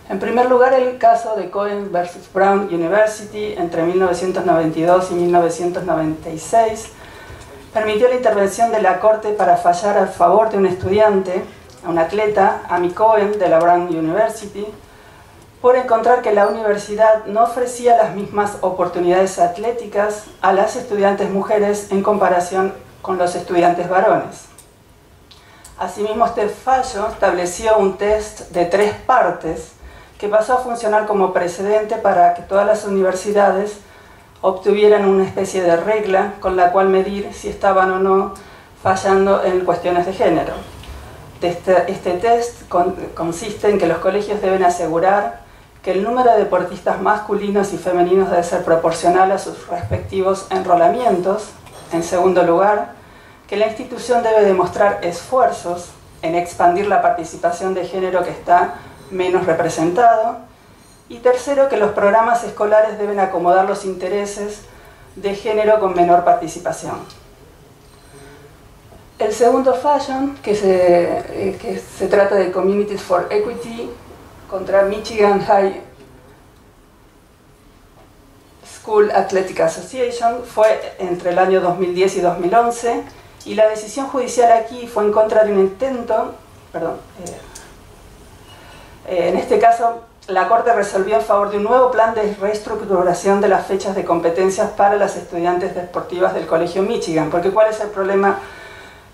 En primer lugar, el caso de Cohen versus Brown University entre 1992 y 1996 permitió la intervención de la Corte para fallar a favor de un estudiante, un atleta, Amy Cohen de la Brown University, por encontrar que la universidad no ofrecía las mismas oportunidades atléticas a las estudiantes mujeres en comparación con los estudiantes varones. Asimismo, este fallo estableció un test de 3 partes que pasó a funcionar como precedente para que todas las universidades obtuvieran una especie de regla con la cual medir si estaban o no fallando en cuestiones de género. Este test consiste en que los colegios deben asegurar que el número de deportistas masculinos y femeninos debe ser proporcional a sus respectivos enrolamientos. En segundo lugar, que la institución debe demostrar esfuerzos en expandir la participación de género que está menos representado. Y tercero, que los programas escolares deben acomodar los intereses de género con menor participación. El segundo fallo, que se trata de Communities for Equity contra Michigan High School Athletic Association, fue entre el año 2010 y 2011, y la decisión judicial aquí fue en contra de un intento, en este caso la Corte resolvió en favor de un nuevo plan de reestructuración de las fechas de competencias para las estudiantes deportivas del Colegio Michigan, porque ¿cuál es el problema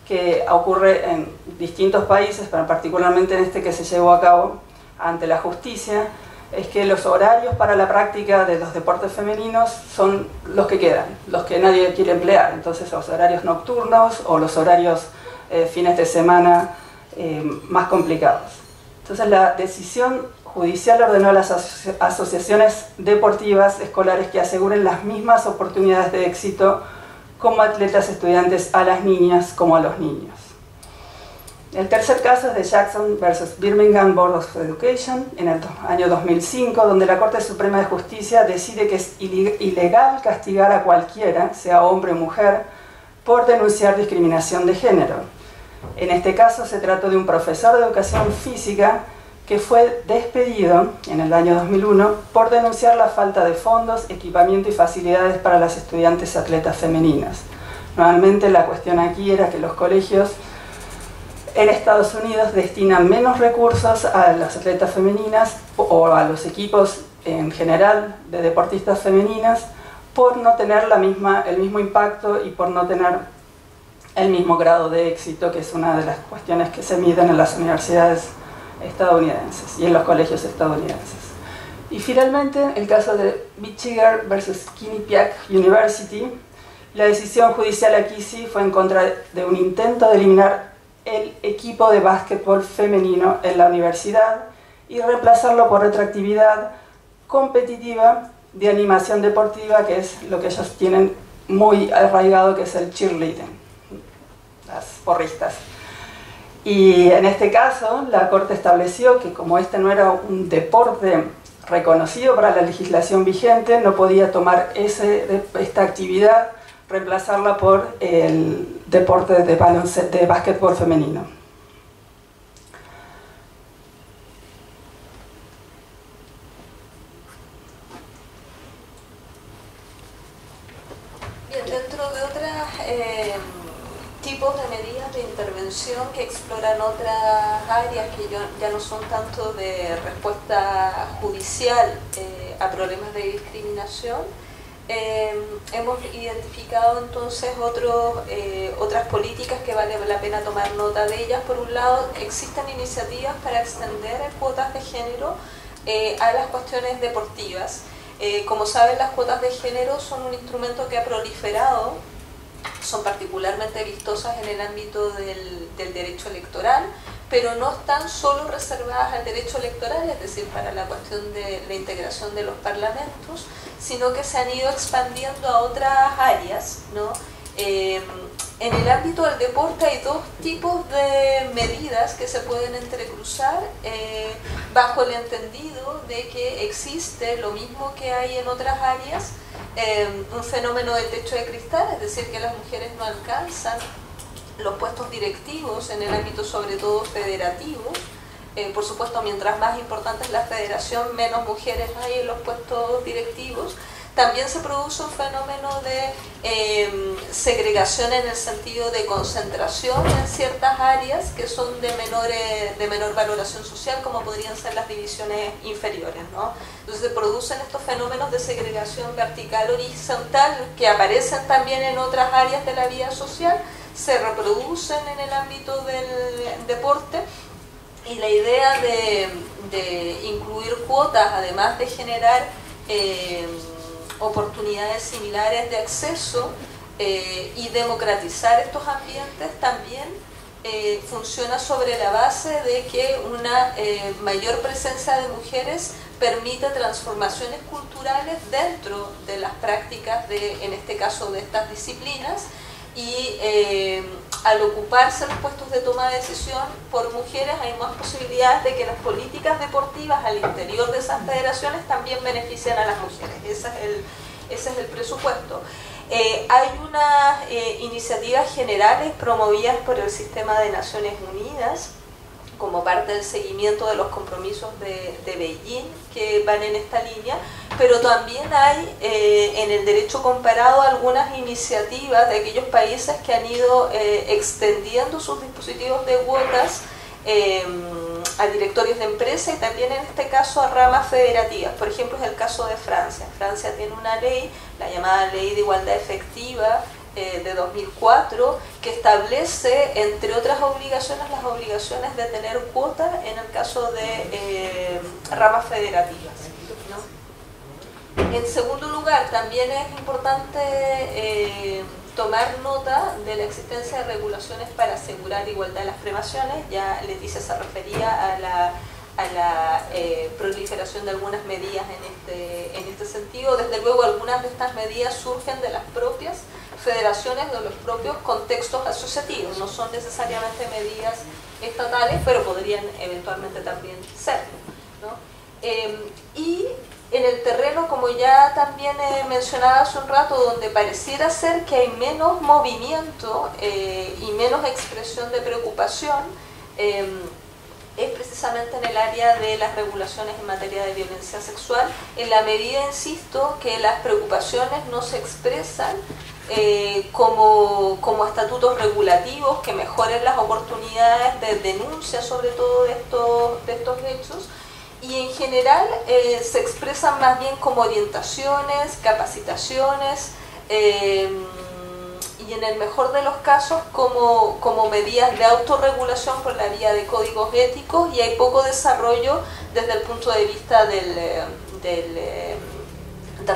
que ocurre en distintos países, pero particularmente en este que se llevó a cabo ante la justicia? Es que los horarios para la práctica de los deportes femeninos son los que quedan, los que nadie quiere emplear. Entonces los horarios nocturnos o los horarios fines de semana más complicados. Entonces la decisión judicial ordenó a las asociaciones deportivas escolares que aseguren las mismas oportunidades de éxito como atletas estudiantes a las niñas como a los niños. El tercer caso es de Jackson versus Birmingham Board of Education en el año 2005, donde la Corte Suprema de Justicia decide que es ilegal castigar a cualquiera, sea hombre o mujer, por denunciar discriminación de género. En este caso se trató de un profesor de educación física que fue despedido en el año 2001 por denunciar la falta de fondos, equipamiento y facilidades para las estudiantes atletas femeninas. Nuevamente la cuestión aquí era que los colegios en Estados Unidos destinan menos recursos a las atletas femeninas o a los equipos en general de deportistas femeninas por no tener el mismo impacto y por no tener el mismo grado de éxito, que es una de las cuestiones que se miden en las universidades estadounidenses y en los colegios estadounidenses. Y finalmente, el caso de Michigan versus Quinnipiac University, la decisión judicial aquí sí fue en contra de un intento de eliminar el equipo de básquetbol femenino en la universidad y reemplazarlo por otra actividad competitiva de animación deportiva, que es lo que ellos tienen muy arraigado, que es el cheerleading, las porristas. Y en este caso, la Corte estableció que como este no era un deporte reconocido para la legislación vigente, no podía tomar esta actividad, reemplazarla por el deporte de básquetbol femenino. Bien, dentro de otros tipos de medidas de intervención que exploran otras áreas que ya no son tanto de respuesta judicial a problemas de discriminación, hemos identificado entonces otras políticas que vale la pena tomar nota de ellas. Por un lado, existen iniciativas para extender cuotas de género a las cuestiones deportivas. Como saben, las cuotas de género son un instrumento que ha proliferado, son particularmente vistosas en el ámbito del derecho electoral, pero no están solo reservadas al derecho electoral, es decir, para la cuestión de la integración de los parlamentos, sino que se han ido expandiendo a otras áreas, ¿no? En el ámbito del deporte hay dos tipos de medidas que se pueden entrecruzar bajo el entendido de que existe lo mismo que hay en otras áreas, un fenómeno del techo de cristal, es decir, que las mujeres no alcanzan los puestos directivos en el ámbito sobre todo federativo. Por supuesto, mientras más importante es la federación, menos mujeres hay en los puestos directivos. También se produce un fenómeno de segregación en el sentido de concentración en ciertas áreas que son de menor valoración social, como podrían ser las divisiones inferiores, ¿no? Entonces se producen estos fenómenos de segregación vertical horizontal que aparecen también en otras áreas de la vida social, se reproducen en el ámbito del deporte, y la idea de incluir cuotas, además de generar oportunidades similares de acceso y democratizar estos ambientes, también funciona sobre la base de que una mayor presencia de mujeres permite transformaciones culturales dentro de las prácticas en este caso de estas disciplinas, y al ocuparse los puestos de toma de decisión por mujeres hay más posibilidades de que las políticas deportivas al interior de esas federaciones también beneficien a las mujeres. Ese es el presupuesto. Hay unas iniciativas generales promovidas por el Sistema de Naciones Unidas como parte del seguimiento de los compromisos de Beijing que van en esta línea, pero también hay en el derecho comparado algunas iniciativas de aquellos países que han ido extendiendo sus dispositivos de cuotas a directorios de empresa y también en este caso a ramas federativas. Por ejemplo, es el caso de Francia. Francia tiene una ley, la llamada Ley de Igualdad Efectiva de 2004, que establece, entre otras obligaciones, las obligaciones de tener cuotas en el caso de ramas federativas, ¿no? En segundo lugar, también es importante tomar nota de la existencia de regulaciones para asegurar igualdad en las premiaciones. Ya Leticia se refería a la proliferación de algunas medidas en este sentido. Desde luego, algunas de estas medidas surgen de las propias federaciones, de los propios contextos asociativos. No son necesariamente medidas estatales, pero podrían eventualmente también serlo, ¿no? Y en el terreno, como ya también mencionaba hace un rato, donde pareciera ser que hay menos movimiento y menos expresión de preocupación, es precisamente en el área de las regulaciones en materia de violencia sexual, en la medida, insisto, que las preocupaciones no se expresan como estatutos regulativos que mejoren las oportunidades de denuncia sobre todo de estos hechos, y en general se expresan más bien como orientaciones, capacitaciones, y en el mejor de los casos como medidas de autorregulación por la vía de códigos éticos, y hay poco desarrollo desde el punto de vista de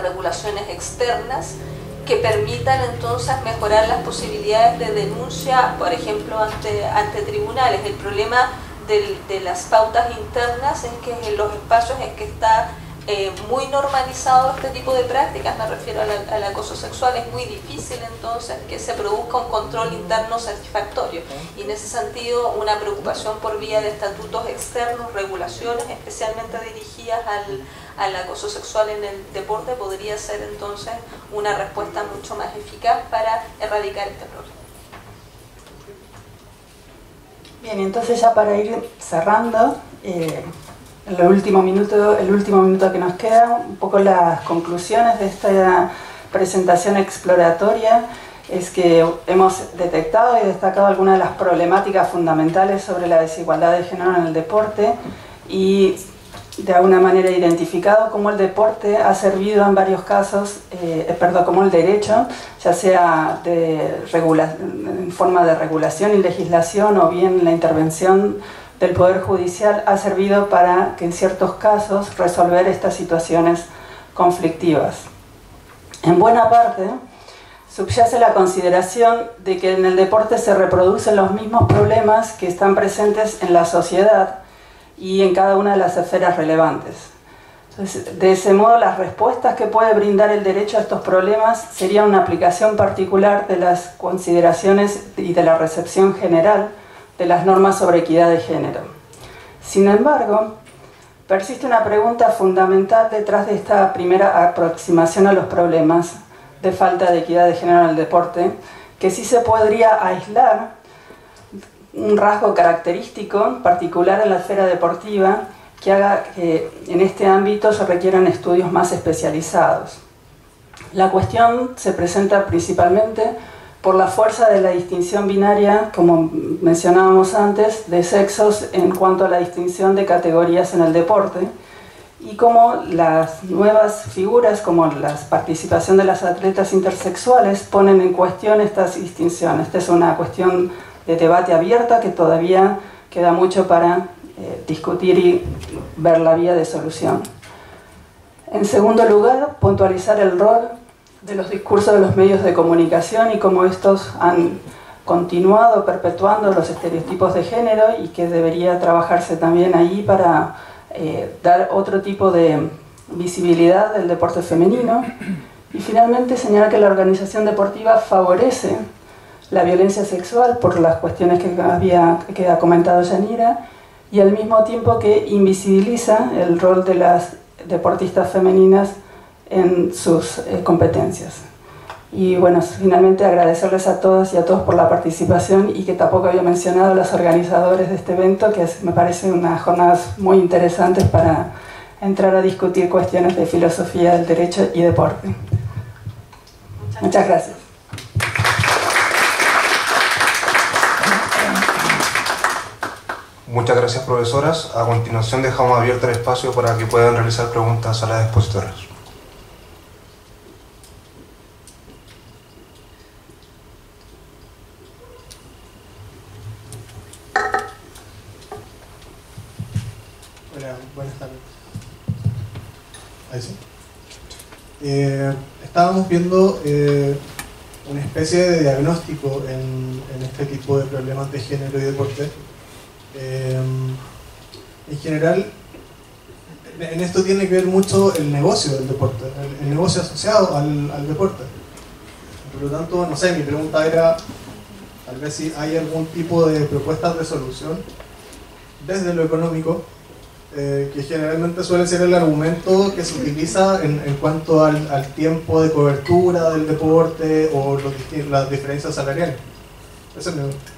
regulaciones externas que permitan entonces mejorar las posibilidades de denuncia, por ejemplo, ante tribunales. El problema de las pautas internas es que en los espacios en que está muy normalizado este tipo de prácticas, me refiero al acoso sexual, es muy difícil entonces que se produzca un control interno satisfactorio, y en ese sentido una preocupación por vía de estatutos externos, regulaciones especialmente dirigidas al acoso sexual en el deporte podría ser entonces una respuesta mucho más eficaz para erradicar este problema. Bien, entonces ya para ir cerrando, el último minuto que nos queda, un poco las conclusiones de esta presentación exploratoria es que hemos detectado y destacado algunas de las problemáticas fundamentales sobre la desigualdad de género en el deporte, y de alguna manera identificado cómo el deporte ha servido en varios casos, como el derecho, ya sea en forma de regulación y legislación o bien la intervención del Poder Judicial, ha servido para que en ciertos casos resolver estas situaciones conflictivas. En buena parte subyace la consideración de que en el deporte se reproducen los mismos problemas que están presentes en la sociedad y en cada una de las esferas relevantes. Entonces, de ese modo, las respuestas que puede brindar el derecho a estos problemas serían una aplicación particular de las consideraciones y de la recepción general de las normas sobre equidad de género. Sin embargo, persiste una pregunta fundamental detrás de esta primera aproximación a los problemas de falta de equidad de género en el deporte, que sí se podría aislar un rasgo característico particular en la esfera deportiva que haga que en este ámbito se requieran estudios más especializados. La cuestión se presenta principalmente por la fuerza de la distinción binaria, como mencionábamos antes, de sexos en cuanto a la distinción de categorías en el deporte, y cómo las nuevas figuras, como la participación de las atletas intersexuales, ponen en cuestión estas distinciones. Esta es una cuestión de debate abierta que todavía queda mucho para discutir y ver la vía de solución. En segundo lugar, puntualizar el rol de los discursos de los medios de comunicación y cómo estos han continuado perpetuando los estereotipos de género, y que debería trabajarse también ahí para dar otro tipo de visibilidad del deporte femenino. Y finalmente señalar que la organización deportiva favorece la violencia sexual por las cuestiones que ha comentado Yanira, y al mismo tiempo que invisibiliza el rol de las deportistas femeninas en sus competencias. Y bueno, finalmente agradecerles a todas y a todos por la participación, y que tampoco había mencionado a los organizadores de este evento, que me parecen unas jornadas muy interesantes para entrar a discutir cuestiones de filosofía del derecho y deporte. Muchas gracias. Muchas gracias, profesoras. A continuación dejamos abierto el espacio para que puedan realizar preguntas a las expositoras. Hola, buenas tardes. Ahí sí. Estábamos viendo una especie de diagnóstico en este tipo de problemas de género y deporte. En general, en esto tiene que ver mucho el negocio del deporte, el negocio asociado al deporte. Por lo tanto, no sé, mi pregunta era tal vez si hay algún tipo de propuestas de solución desde lo económico, que generalmente suele ser el argumento que se utiliza en cuanto al tiempo de cobertura del deporte o las diferencias salariales. Esa es mi pregunta.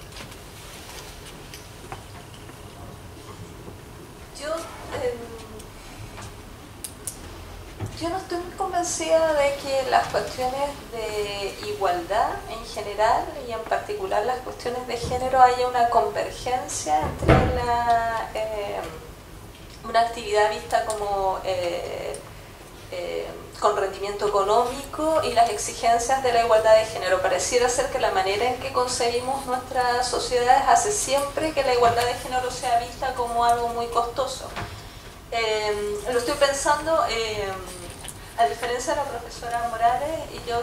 Yo no estoy muy convencida de que las cuestiones de igualdad en general y en particular las cuestiones de género haya una convergencia entre una actividad vista como con rendimiento económico y las exigencias de la igualdad de género. Pareciera ser que la manera en que concebimos nuestras sociedades hace siempre que la igualdad de género sea vista como algo muy costoso. Lo estoy pensando, a diferencia de la profesora Morales, y yo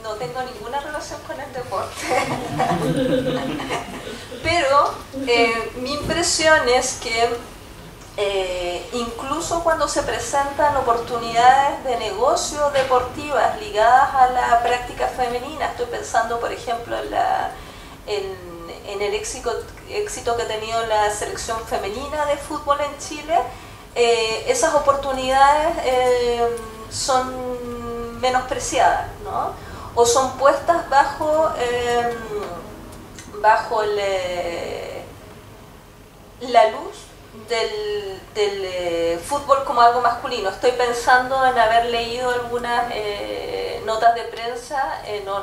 no tengo ninguna relación con el deporte, pero mi impresión es que incluso cuando se presentan oportunidades de negocio deportivas ligadas a la práctica femenina, estoy pensando por ejemplo en el éxito que ha tenido la selección femenina de fútbol en Chile, esas oportunidades son menospreciadas, ¿no? O son puestas bajo la luz del fútbol como algo masculino. Estoy pensando en haber leído algunas notas de prensa,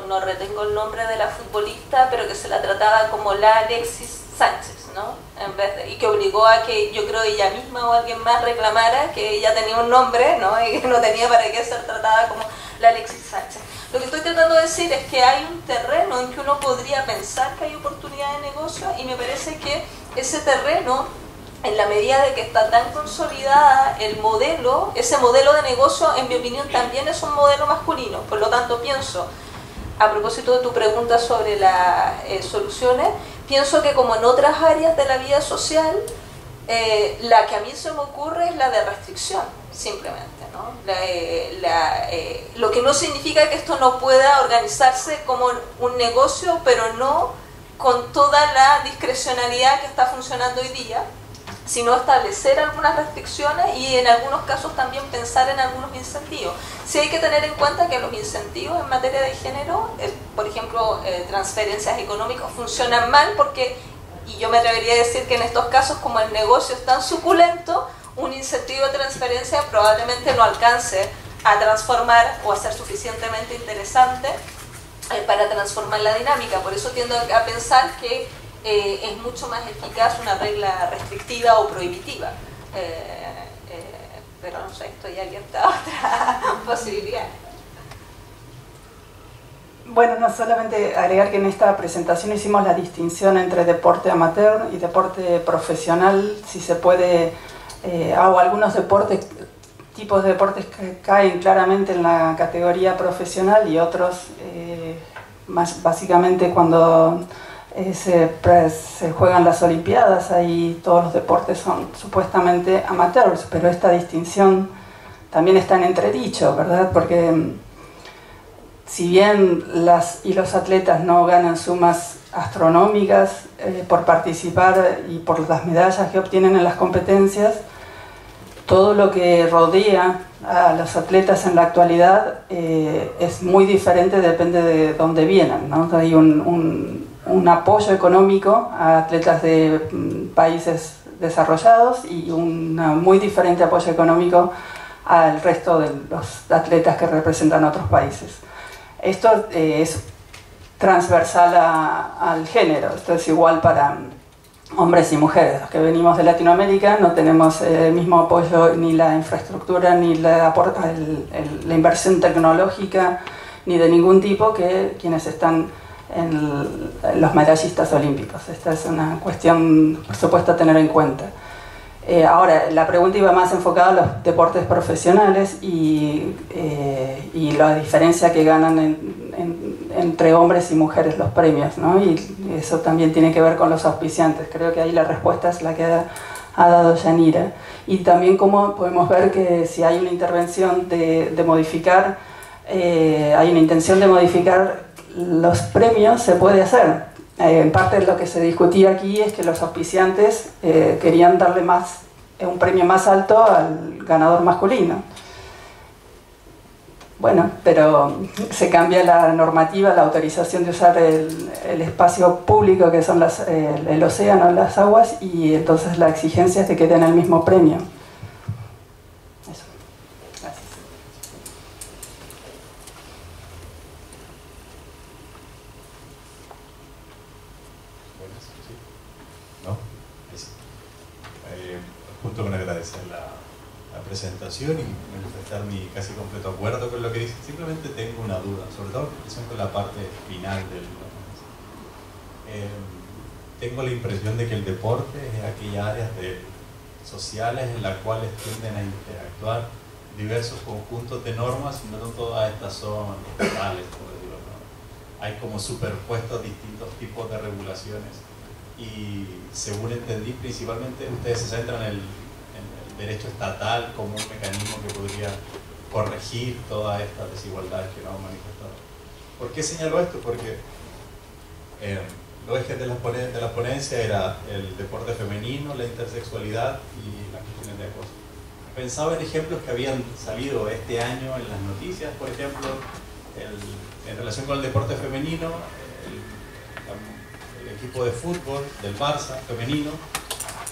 no retengo el nombre de la futbolista, pero que se la trataba como la Alexis Sánchez, ¿no? Y que obligó a que, yo creo, ella misma o alguien más reclamara que ella tenía un nombre, ¿no? Y que no tenía para qué ser tratada como la Alexis Sánchez. Lo que estoy tratando de decir es que hay un terreno en que uno podría pensar que hay oportunidad de negocio, y me parece que ese terreno, en la medida de que está tan consolidada el modelo, ese modelo de negocio, en mi opinión, también es un modelo masculino. Por lo tanto, pienso, a propósito de tu pregunta sobre las soluciones, pienso que como en otras áreas de la vida social, la que a mí se me ocurre es la de restricción, simplemente, ¿no? Lo que no significa que esto no pueda organizarse como un negocio, pero no con toda la discrecionalidad que está funcionando hoy día, sino establecer algunas restricciones y en algunos casos también pensar en algunos incentivos. Sí hay que tener en cuenta que los incentivos en materia de género, por ejemplo, transferencias económicas, funcionan mal porque, y yo me atrevería a decir que en estos casos, como el negocio es tan suculento, un incentivo de transferencia probablemente no alcance a transformar o a ser suficientemente interesante para transformar la dinámica. Por eso tiendo a pensar que es mucho más eficaz una regla restrictiva o prohibitiva, pero no sé, estoy abierta a otra posibilidad. Bueno, no solamente agregar que en esta presentación hicimos la distinción entre deporte amateur y deporte profesional, si se puede, o algunos deportes, tipos de deportes que caen claramente en la categoría profesional y otros más básicamente cuando se juegan las Olimpiadas, ahí todos los deportes son supuestamente amateurs, pero esta distinción también está en entredicho, ¿verdad? Porque si bien los atletas no ganan sumas astronómicas por participar y por las medallas que obtienen en las competencias, todo lo que rodea a los atletas en la actualidad es muy diferente, depende de dónde vienen, ¿no? Hay un apoyo económico a atletas de países desarrollados y un muy diferente apoyo económico al resto de los atletas que representan otros países. Esto es transversal al género, esto es igual para hombres y mujeres. Los que venimos de Latinoamérica no tenemos el mismo apoyo, ni la infraestructura, ni la inversión tecnológica, ni de ningún tipo que quienes están en los medallistas olímpicos. Esta es una cuestión, por supuesto, a tener en cuenta. Ahora, la pregunta iba más enfocada a los deportes profesionales y la diferencia que ganan entre hombres y mujeres los premios, ¿no? Y eso también tiene que ver con los auspiciantes. Creo que ahí la respuesta es la que ha dado Yanira. Y también cómo podemos ver que si hay una intervención de modificar, hay una intención de modificar los premios, se puede hacer. En parte lo que se discutía aquí es que los auspiciantes querían darle un premio más alto al ganador masculino. Bueno, pero se cambia la normativa, la autorización de usar el espacio público que son el océano, las aguas, y entonces la exigencia es de que den el mismo premio. Eso. Gracias. presentación y manifestar mi casi completo acuerdo con lo que dice. Simplemente tengo una duda, sobre todo en relación con la parte final del libro. Tengo la impresión de que el deporte es aquellas áreas sociales en las cuales tienden a interactuar diversos conjuntos de normas, y no todas estas son estatales, por decirlo, ¿no? Hay como superpuestos distintos tipos de regulaciones, y según entendí, principalmente ustedes se centran en el derecho estatal como un mecanismo que podría corregir todas estas desigualdades que nos hemos manifestado. ¿Por qué señalo esto? Porque los ejes de la ponencia era el deporte femenino, la intersexualidad y las cuestiones de acoso. Pensaba en ejemplos que habían salido este año en las noticias, por ejemplo, en relación con el deporte femenino, el equipo de fútbol del Barça femenino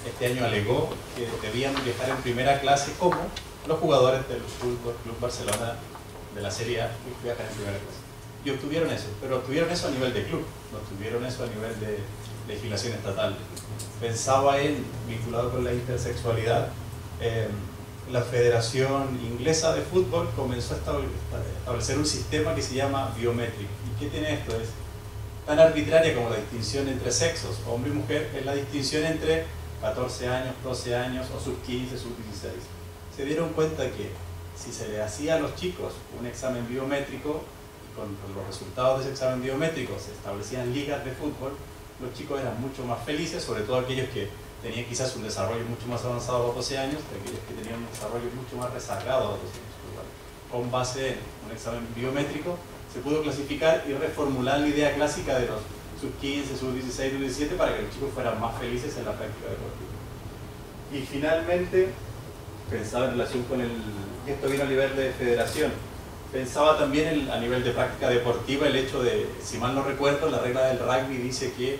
este año alegó que debían viajar en primera clase como los jugadores del Fútbol Club Barcelona de la Serie A, que viajan en primera clase. Y obtuvieron eso, pero obtuvieron eso a nivel de club, no obtuvieron eso a nivel de legislación estatal. Pensaba vinculado con la intersexualidad, la Federación Inglesa de Fútbol comenzó a establecer un sistema que se llama biométrico. ¿Y qué tiene esto? Es tan arbitraria como la distinción entre sexos, hombre y mujer, es la distinción entre 14 años, 12 años o sub-15, sub-16. Se dieron cuenta que si se le hacía a los chicos un examen biométrico, con los resultados de ese examen biométrico se establecían ligas de fútbol, los chicos eran mucho más felices, sobre todo aquellos que tenían quizás un desarrollo mucho más avanzado a los 12 años, que aquellos que tenían un desarrollo mucho más rezagado a los 12 años. Con base en un examen biométrico se pudo clasificar y reformular la idea clásica de los sub-15, sub-16, sub-17 para que los chicos fueran más felices en la práctica deportiva. Y finalmente, pensaba en relación con esto vino a nivel de federación, pensaba también a nivel de práctica deportiva el hecho de, si mal no recuerdo, la regla del rugby dice que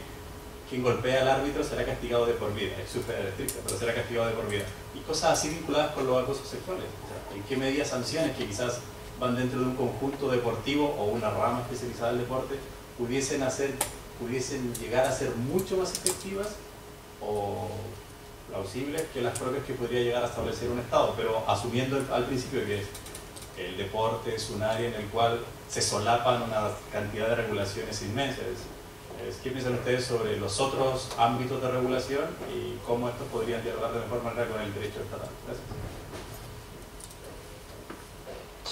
quien golpea al árbitro será castigado de por vida, es súper estricta, pero será castigado de por vida. Y cosas así vinculadas con los acosos sexuales. O sea, ¿en qué medida sanciones que quizás van dentro de un conjunto deportivo o una rama especializada del deporte pudiesen llegar a ser mucho más efectivas o plausibles que las propias que podría llegar a establecer un Estado, pero asumiendo al principio que el deporte es un área en el cual se solapan una cantidad de regulaciones inmensas. ¿Qué piensan ustedes sobre los otros ámbitos de regulación y cómo estos podrían dialogar de mejor manera con el derecho estatal? Gracias.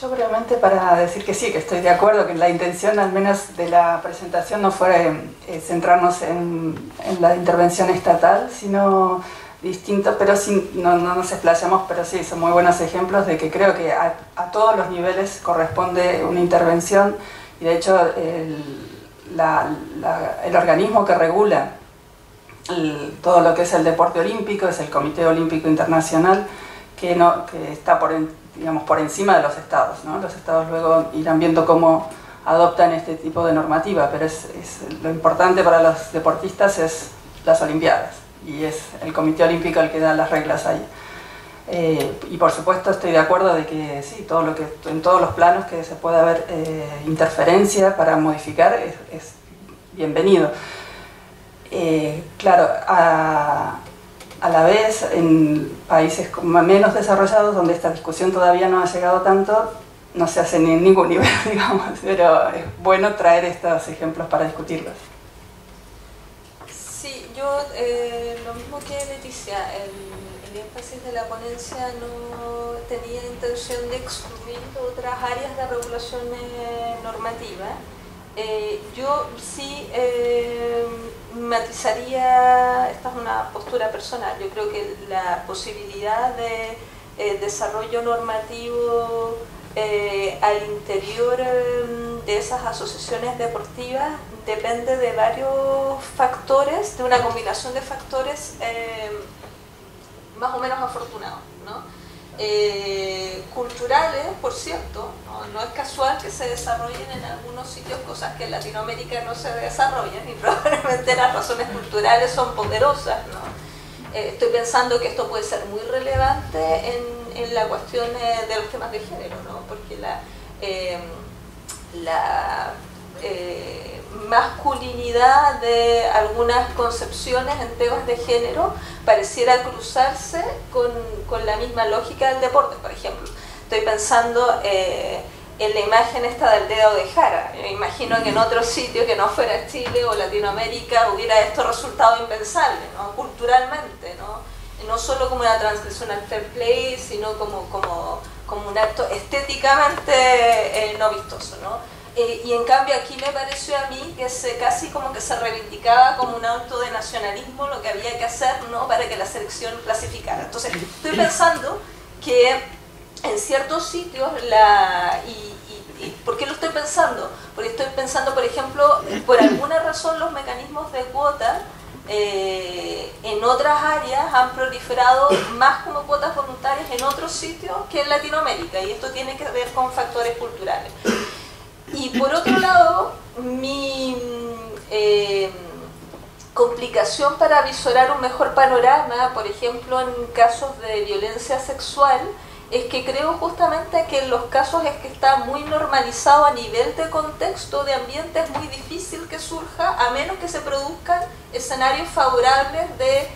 Yo brevemente para decir que sí, que estoy de acuerdo, que la intención al menos de la presentación no fuera centrarnos en la intervención estatal, sino distinto, pero no nos explayamos, pero sí, son muy buenos ejemplos de que creo que a todos los niveles corresponde una intervención, y de hecho el organismo que regula todo lo que es el deporte olímpico es el Comité Olímpico Internacional, que está por encima de los estados, ¿no? Los estados luego irán viendo cómo adoptan este tipo de normativa, pero lo importante para los deportistas es las Olimpiadas, y es el Comité Olímpico el que da las reglas ahí. Y por supuesto estoy de acuerdo de que sí, en todos los planos que se pueda haber interferencia para modificar es bienvenido. Claro, a la vez en países menos desarrollados, donde esta discusión todavía no ha llegado tanto, no se hace ni en ningún nivel, digamos, pero es bueno traer estos ejemplos para discutirlos. Sí, yo lo mismo que Leticia, el énfasis de la ponencia no tenía intención de excluir otras áreas de regulación normativa. Yo sí matizaría, esta es una postura personal, yo creo que la posibilidad de desarrollo normativo al interior de esas asociaciones deportivas depende de varios factores, de una combinación de factores más o menos afortunados, ¿no? Culturales, por cierto, no es casual que se desarrollen en algunos sitios cosas que en Latinoamérica no se desarrollan, y probablemente las razones culturales son poderosas, ¿no? Estoy pensando que esto puede ser muy relevante en la cuestión de los temas de género, ¿no? Porque masculinidad de algunas concepciones en temas de género pareciera cruzarse con la misma lógica del deporte. Por ejemplo, estoy pensando en la imagen esta del dedo de Jara. Me imagino que en otro sitio que no fuera Chile o Latinoamérica hubiera esto resultado impensable, ¿no? Culturalmente, no solo como una transgresión al fair play, sino como un acto estéticamente no vistoso, ¿no? Y en cambio aquí me pareció a mí que casi como que se reivindicaba como un acto de nacionalismo lo que había que hacer, ¿no?, para que la selección clasificara. Entonces estoy pensando que en ciertos sitios ¿por qué lo estoy pensando? Porque estoy pensando, por ejemplo, por alguna razón los mecanismos de cuota en otras áreas han proliferado más como cuotas voluntarias en otros sitios que en Latinoamérica, y esto tiene que ver con factores culturales. Y por otro lado, mi complicación para visorar un mejor panorama, por ejemplo en casos de violencia sexual, es que creo justamente que en los casos es que está muy normalizado a nivel de contexto, de ambiente, es muy difícil que surja, a menos que se produzcan escenarios favorables de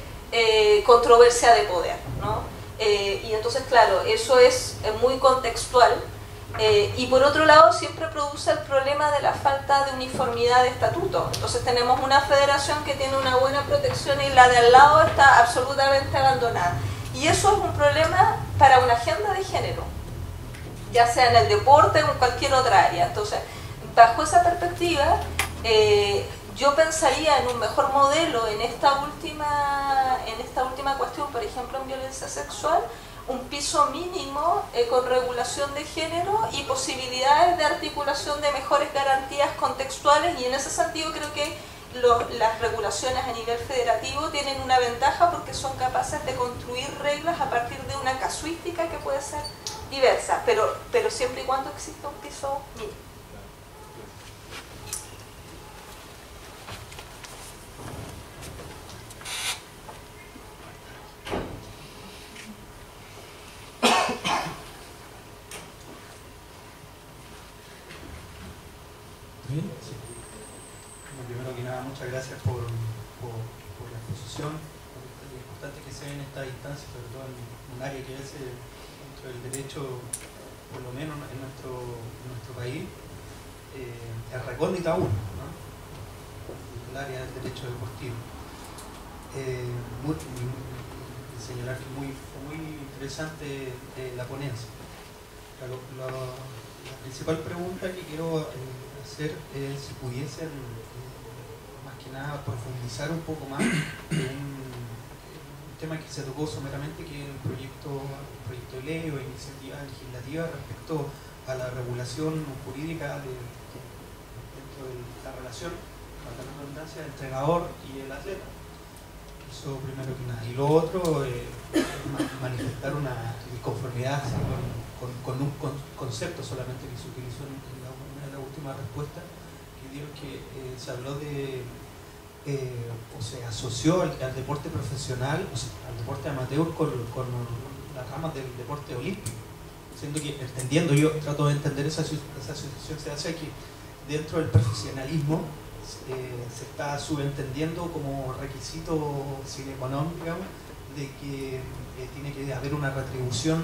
controversia de poder, ¿no? Y entonces, claro, eso es muy contextual. Y por otro lado siempre produce el problema de la falta de uniformidad de estatuto. Entonces tenemos una federación que tiene una buena protección y la de al lado está absolutamente abandonada. Y eso es un problema para una agenda de género, ya sea en el deporte o en cualquier otra área. Entonces, bajo esa perspectiva, yo pensaría en un mejor modelo en esta última cuestión, por ejemplo en violencia sexual, un piso mínimo con regulación de género y posibilidades de articulación de mejores garantías contextuales, y en ese sentido creo que las regulaciones a nivel federativo tienen una ventaja porque son capaces de construir reglas a partir de una casuística que puede ser diversa, pero siempre y cuando exista un piso mínimo. Primero que nada, muchas gracias por la exposición, por lo importante que se ve en esta instancia, sobre todo en un área que es dentro del derecho, por lo menos en nuestro país, es recóndita aún, ¿no? El área del derecho deportivo. Señalar que fue muy interesante la ponencia. La principal pregunta que quiero hacer es si pudiesen más que nada profundizar un poco más en un tema que se tocó someramente, que es el proyecto de ley o iniciativa legislativa respecto a la regulación jurídica dentro de la relación, para la redundancia, del entrenador y el atleta. Eso primero que nada. Y lo otro, manifestar una disconformidad con un concepto solamente que se utilizó en la última respuesta, que dio que se habló de, o se asoció al deporte profesional, o sea, al deporte amateur con las ramas del deporte olímpico. Siendo que, yo trato de entender esa asociación, se hace que dentro del profesionalismo se está subentendiendo como requisito sine qua non, digamos, de que tiene que haber una retribución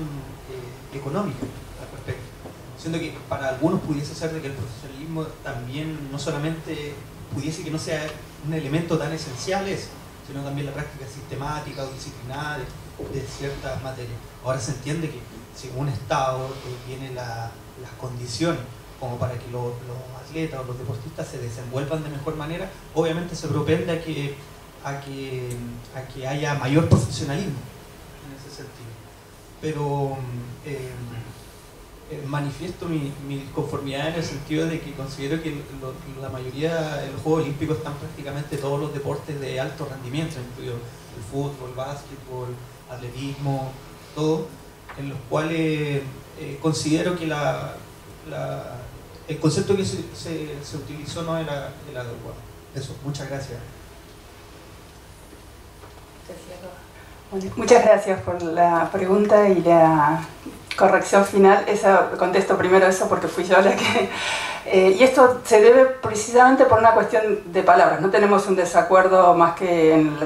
económica al respecto. Siendo que para algunos pudiese ser de que el profesionalismo también no solamente pudiese que no sea un elemento tan esencial sino también la práctica sistemática o disciplinaria de ciertas materias. Ahora se entiende que si un Estado tiene las condiciones como para que los atletas o los deportistas se desenvuelvan de mejor manera, obviamente se propende a que haya mayor profesionalismo en ese sentido. Pero manifiesto mi disconformidad en el sentido de que considero que la mayoría de los Juegos Olímpicos están prácticamente todos los deportes de alto rendimiento, incluido el fútbol, básquetbol, atletismo, todo, en los cuales considero que el concepto que se utilizó no era el adecuado. Eso, muchas gracias. Muchas gracias por la pregunta y la corrección final. Contesto primero eso porque fui yo la que Y esto se debe precisamente por una cuestión de palabras. No tenemos un desacuerdo más que en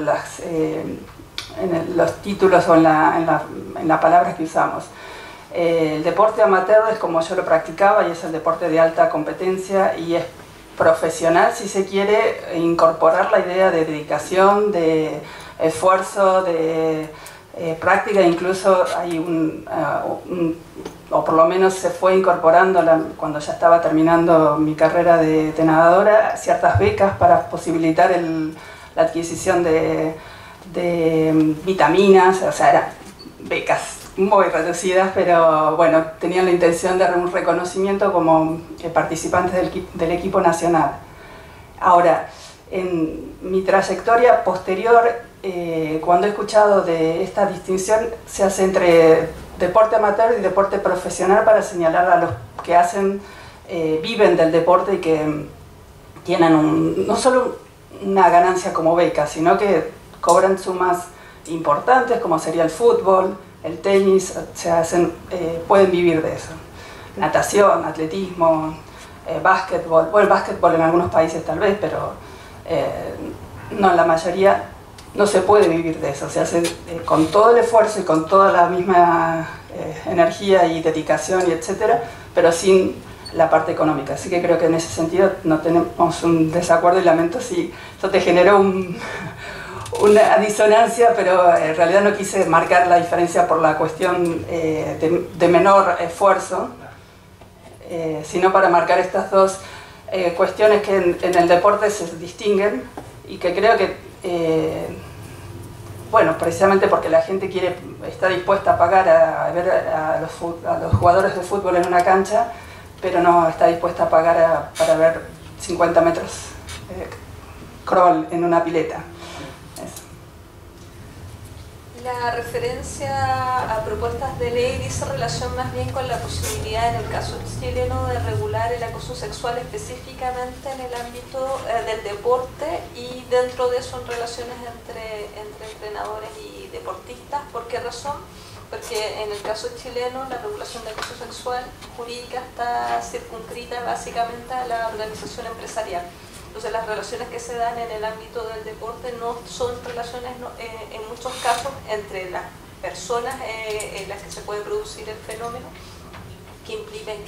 los títulos o en las palabras que usamos. El deporte amateur es como yo lo practicaba y es el deporte de alta competencia y es profesional si se quiere incorporar la idea de dedicación, de esfuerzo, de práctica. Incluso hay o por lo menos se fue incorporando cuando ya estaba terminando mi carrera de nadadora, ciertas becas para posibilitar la adquisición de vitaminas, o sea, eran becas muy reducidas, pero bueno, tenían la intención de dar un reconocimiento como participantes del equipo nacional. Ahora, en mi trayectoria posterior, cuando he escuchado de esta distinción, se hace entre deporte amateur y deporte profesional para señalar a los que viven del deporte y que tienen no solo una ganancia como beca, sino que cobran sumas importantes, como sería el fútbol, el tenis, pueden vivir de eso. Natación, atletismo, básquetbol. Bueno, el básquetbol en algunos países tal vez, pero no, en la mayoría no se puede vivir de eso. Se hace con todo el esfuerzo y con toda la misma energía y dedicación y etcétera, pero sin la parte económica. Así que creo que en ese sentido no tenemos un desacuerdo y lamento si eso te generó una disonancia, pero en realidad no quise marcar la diferencia por la cuestión de menor esfuerzo, sino para marcar estas dos cuestiones que en el deporte se distinguen y que creo que, bueno, precisamente porque la gente está dispuesta a pagar a ver a los jugadores de fútbol en una cancha, pero no está dispuesta a pagar para ver 50 metros crawl en una pileta. La referencia a propuestas de ley dice relación más bien con la posibilidad en el caso chileno de regular el acoso sexual específicamente en el ámbito del deporte y dentro de eso en relaciones entre entrenadores y deportistas. ¿Por qué razón? Porque en el caso chileno la regulación de acoso sexual jurídica está circunscrita básicamente a la organización empresarial. Entonces las relaciones que se dan en el ámbito del deporte no son relaciones, en muchos casos, entre las personas en las que se puede producir el fenómeno que impliquen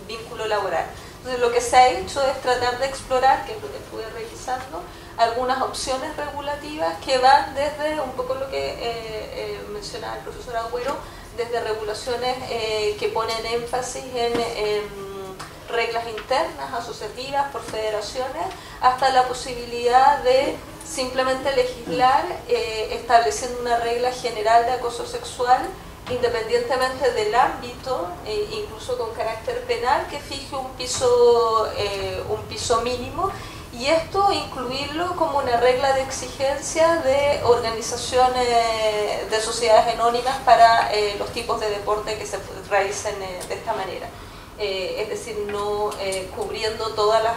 vínculo laboral. Entonces lo que se ha hecho es tratar de explorar, que es lo que estuve revisando, algunas opciones regulativas que van desde un poco lo que mencionaba el profesor Agüero, desde regulaciones que ponen énfasis en reglas internas, asociativas, por federaciones, hasta la posibilidad de simplemente legislar estableciendo una regla general de acoso sexual independientemente del ámbito, incluso con carácter penal, que fije un piso mínimo, y esto incluirlo como una regla de exigencia de organizaciones de sociedades anónimas para los tipos de deporte que se realicen de esta manera. Es decir, no cubriendo todas las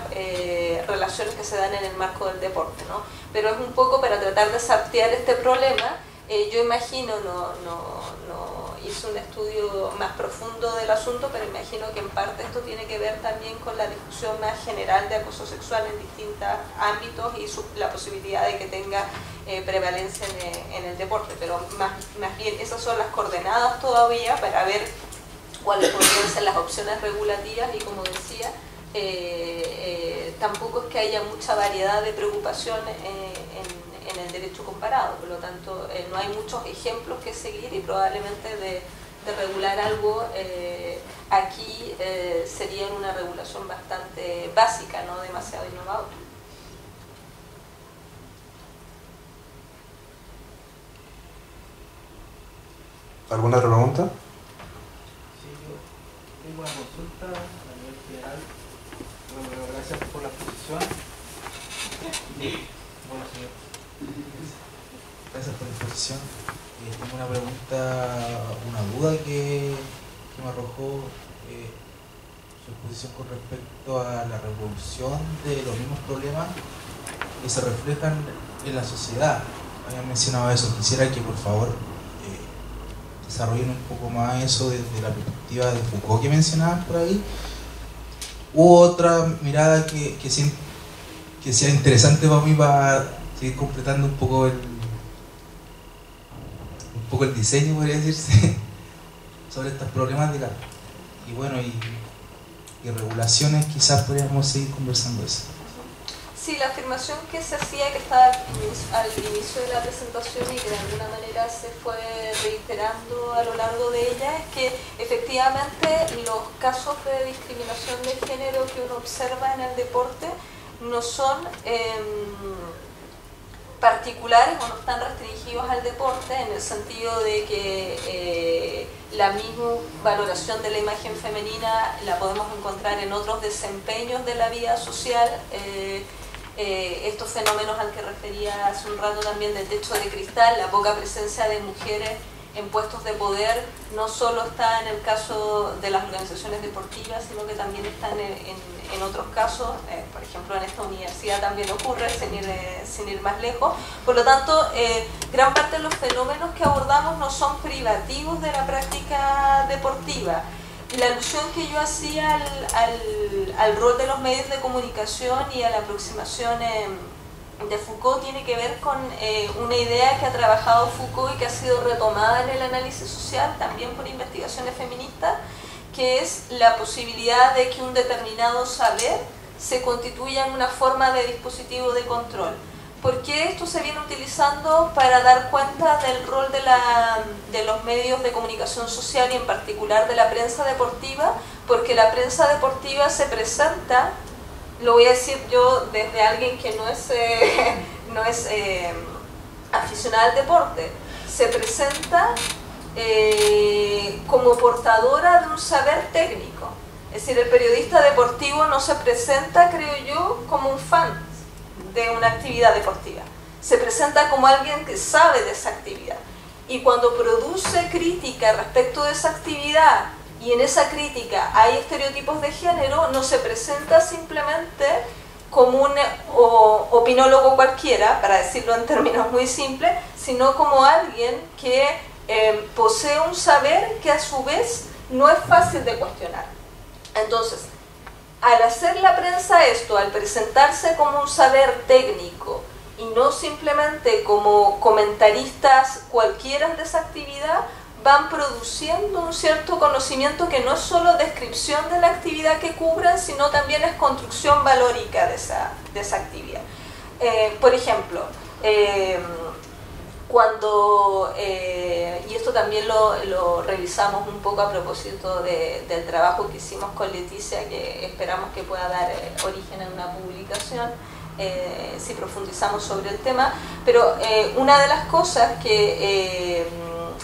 relaciones que se dan en el marco del deporte, ¿no? Pero es un poco para tratar de sortear este problema. Yo imagino, no hice un estudio más profundo del asunto, pero imagino que en parte esto tiene que ver también con la discusión más general de acoso sexual en distintos ámbitos y la posibilidad de que tenga prevalencia en el deporte, pero más bien esas son las coordenadas todavía para ver cuáles podrían ser las opciones regulativas y, como decía, tampoco es que haya mucha variedad de preocupaciones en el derecho comparado, por lo tanto no hay muchos ejemplos que seguir y probablemente de regular algo aquí sería una regulación bastante básica, no demasiado innovadora. ¿Alguna otra pregunta? Tengo una consulta a nivel general. Bueno, gracias por la exposición. Bueno, señor. Gracias por la exposición. Tengo una pregunta, una duda que me arrojó su exposición con respecto a la reproducción de los mismos problemas que se reflejan en la sociedad. Habían mencionado eso. Quisiera que por favor desarrollen un poco más eso desde la perspectiva de Foucault que mencionaban por ahí, u otra mirada que sea interesante para mí para seguir completando un poco el diseño, podría decirse, sobre estas problemáticas. Y bueno, y regulaciones, quizás podríamos seguir conversando de eso. Sí, la afirmación que se hacía, que estaba al inicio de la presentación y que de alguna manera se fue reiterando a lo largo de ella, es que efectivamente los casos de discriminación de género que uno observa en el deporte no son particulares o no están restringidos al deporte, en el sentido de que la misma valoración de la imagen femenina la podemos encontrar en otros desempeños de la vida social. Estos fenómenos al que refería hace un rato también del techo de cristal, la poca presencia de mujeres en puestos de poder, no solo está en el caso de las organizaciones deportivas, sino que también están en otros casos, por ejemplo en esta universidad también ocurre, sin ir más lejos. Por lo tanto, gran parte de los fenómenos que abordamos no son privativos de la práctica deportiva. La alusión que yo hacía al rol de los medios de comunicación y a la aproximación de Foucault tiene que ver con una idea que ha trabajado Foucault y que ha sido retomada en el análisis social, también por investigaciones feministas, que es la posibilidad de que un determinado saber se constituya en una forma de dispositivo de control. ¿Por qué esto se viene utilizando para dar cuenta del rol de los medios de comunicación social y en particular de la prensa deportiva? Porque la prensa deportiva se presenta, lo voy a decir yo desde alguien que no es aficionada al deporte, se presenta como portadora de un saber técnico. Es decir, el periodista deportivo no se presenta, creo yo, como un fan de una actividad deportiva. Se presenta como alguien que sabe de esa actividad. Y cuando produce crítica respecto de esa actividad y en esa crítica hay estereotipos de género, no se presenta simplemente como un opinólogo cualquiera, para decirlo en términos muy simples, sino como alguien que posee un saber que a su vez no es fácil de cuestionar. Entonces, al hacer la prensa esto, al presentarse como un saber técnico y no simplemente como comentaristas cualquiera de esa actividad, van produciendo un cierto conocimiento que no es solo descripción de la actividad que cubren, sino también es construcción valórica de esa actividad. Por ejemplo, cuando, y esto también lo revisamos un poco a propósito del trabajo que hicimos con Leticia, que esperamos que pueda dar origen a una publicación, si profundizamos sobre el tema, pero una de las cosas que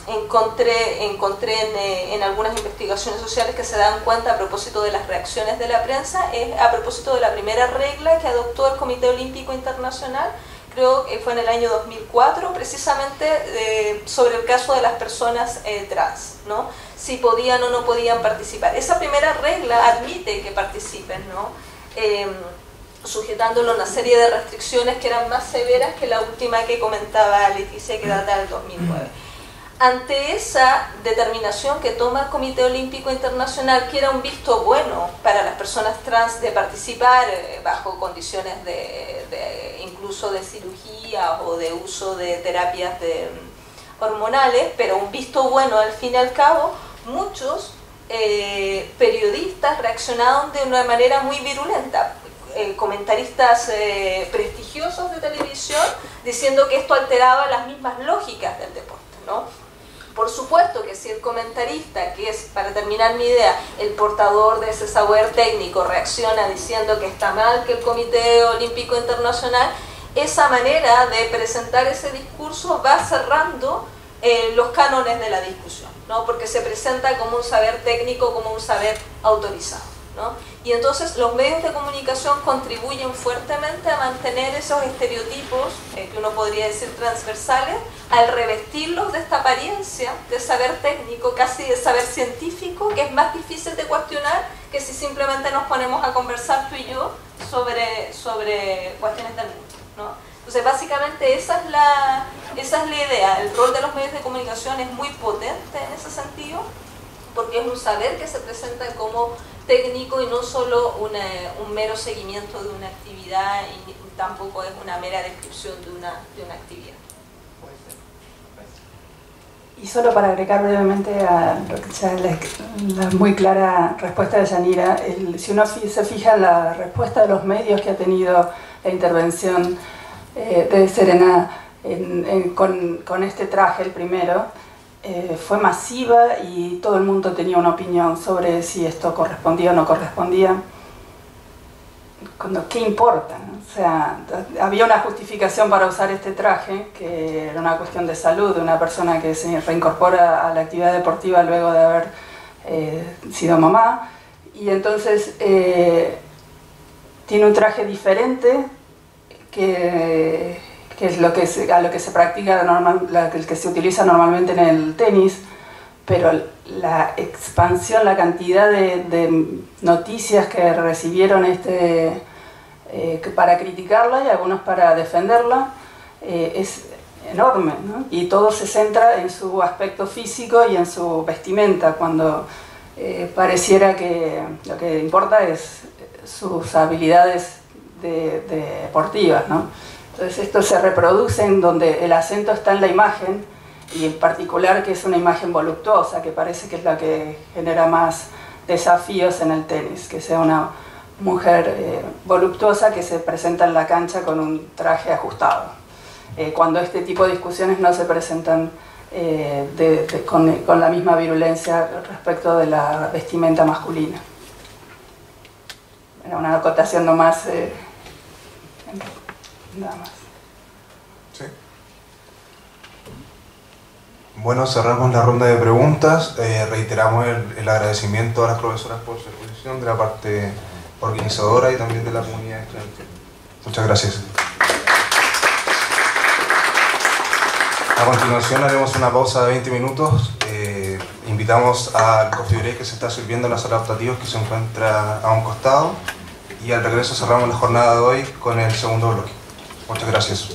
encontré en algunas investigaciones sociales que se dan cuenta a propósito de las reacciones de la prensa es a propósito de la primera regla que adoptó el Comité Olímpico Internacional, creo que fue en el año 2004, precisamente sobre el caso de las personas trans, ¿no? Si podían o no podían participar. Esa primera regla admite que participen, ¿no? Sujetándolo a una serie de restricciones que eran más severas que la última que comentaba Leticia, que data del 2009. Ante esa determinación que toma el Comité Olímpico Internacional, que era un visto bueno para las personas trans de participar bajo condiciones incluso de cirugía o de uso de terapias hormonales, pero un visto bueno al fin y al cabo, muchos periodistas reaccionaron de una manera muy virulenta. Comentaristas prestigiosos de televisión diciendo que esto alteraba las mismas lógicas del deporte, ¿no? Por supuesto que si el comentarista, que es, para terminar mi idea, el portador de ese saber técnico, reacciona diciendo que está mal que el Comité Olímpico Internacional, esa manera de presentar ese discurso va cerrando los cánones de la discusión, ¿no? Porque se presenta como un saber técnico, como un saber autorizado, ¿no? Y entonces los medios de comunicación contribuyen fuertemente a mantener esos estereotipos, que uno podría decir transversales, al revestirlos de esta apariencia de saber técnico, casi de saber científico, que es más difícil de cuestionar que si simplemente nos ponemos a conversar tú y yo sobre cuestiones del mundo, ¿no? Entonces básicamente esa es la idea. El rol de los medios de comunicación es muy potente en ese sentido, porque es un saber que se presenta como técnico y no solo un mero seguimiento de una actividad y tampoco es una mera descripción de una actividad. Y solo para agregar brevemente a lo que ya la muy clara respuesta de Yanira, si uno se fija en la respuesta de los medios que ha tenido la intervención de Serena con este traje, el primero, fue masiva y todo el mundo tenía una opinión sobre si esto correspondía o no correspondía. ¿Qué importa? O sea, había una justificación para usar este traje, que era una cuestión de salud de una persona que se reincorpora a la actividad deportiva luego de haber sido mamá, y entonces tiene un traje diferente que es a lo que se practica, el que se utiliza normalmente en el tenis, pero la expansión, la cantidad de noticias que recibieron para criticarla y algunos para defenderla es enorme, ¿no? Y todo se centra en su aspecto físico y en su vestimenta, cuando pareciera que lo que importa es sus habilidades deportivas, ¿no? Entonces esto se reproduce en donde el acento está en la imagen, y en particular que es una imagen voluptuosa, que parece que es la que genera más desafíos en el tenis, que sea una mujer voluptuosa que se presenta en la cancha con un traje ajustado, cuando este tipo de discusiones no se presentan con la misma virulencia respecto de la vestimenta masculina. Era una acotación nomás, nada más. Sí. Bueno, cerramos la ronda de preguntas. Reiteramos el agradecimiento a las profesoras por su exposición, de la parte organizadora y también de la comunidad estudiantil. Muchas gracias. A continuación haremos una pausa de 20 minutos. Invitamos al coffee break que se está sirviendo en la sala de optativos, que se encuentra a un costado, y al regreso cerramos la jornada de hoy con el segundo bloque. Muchas gracias.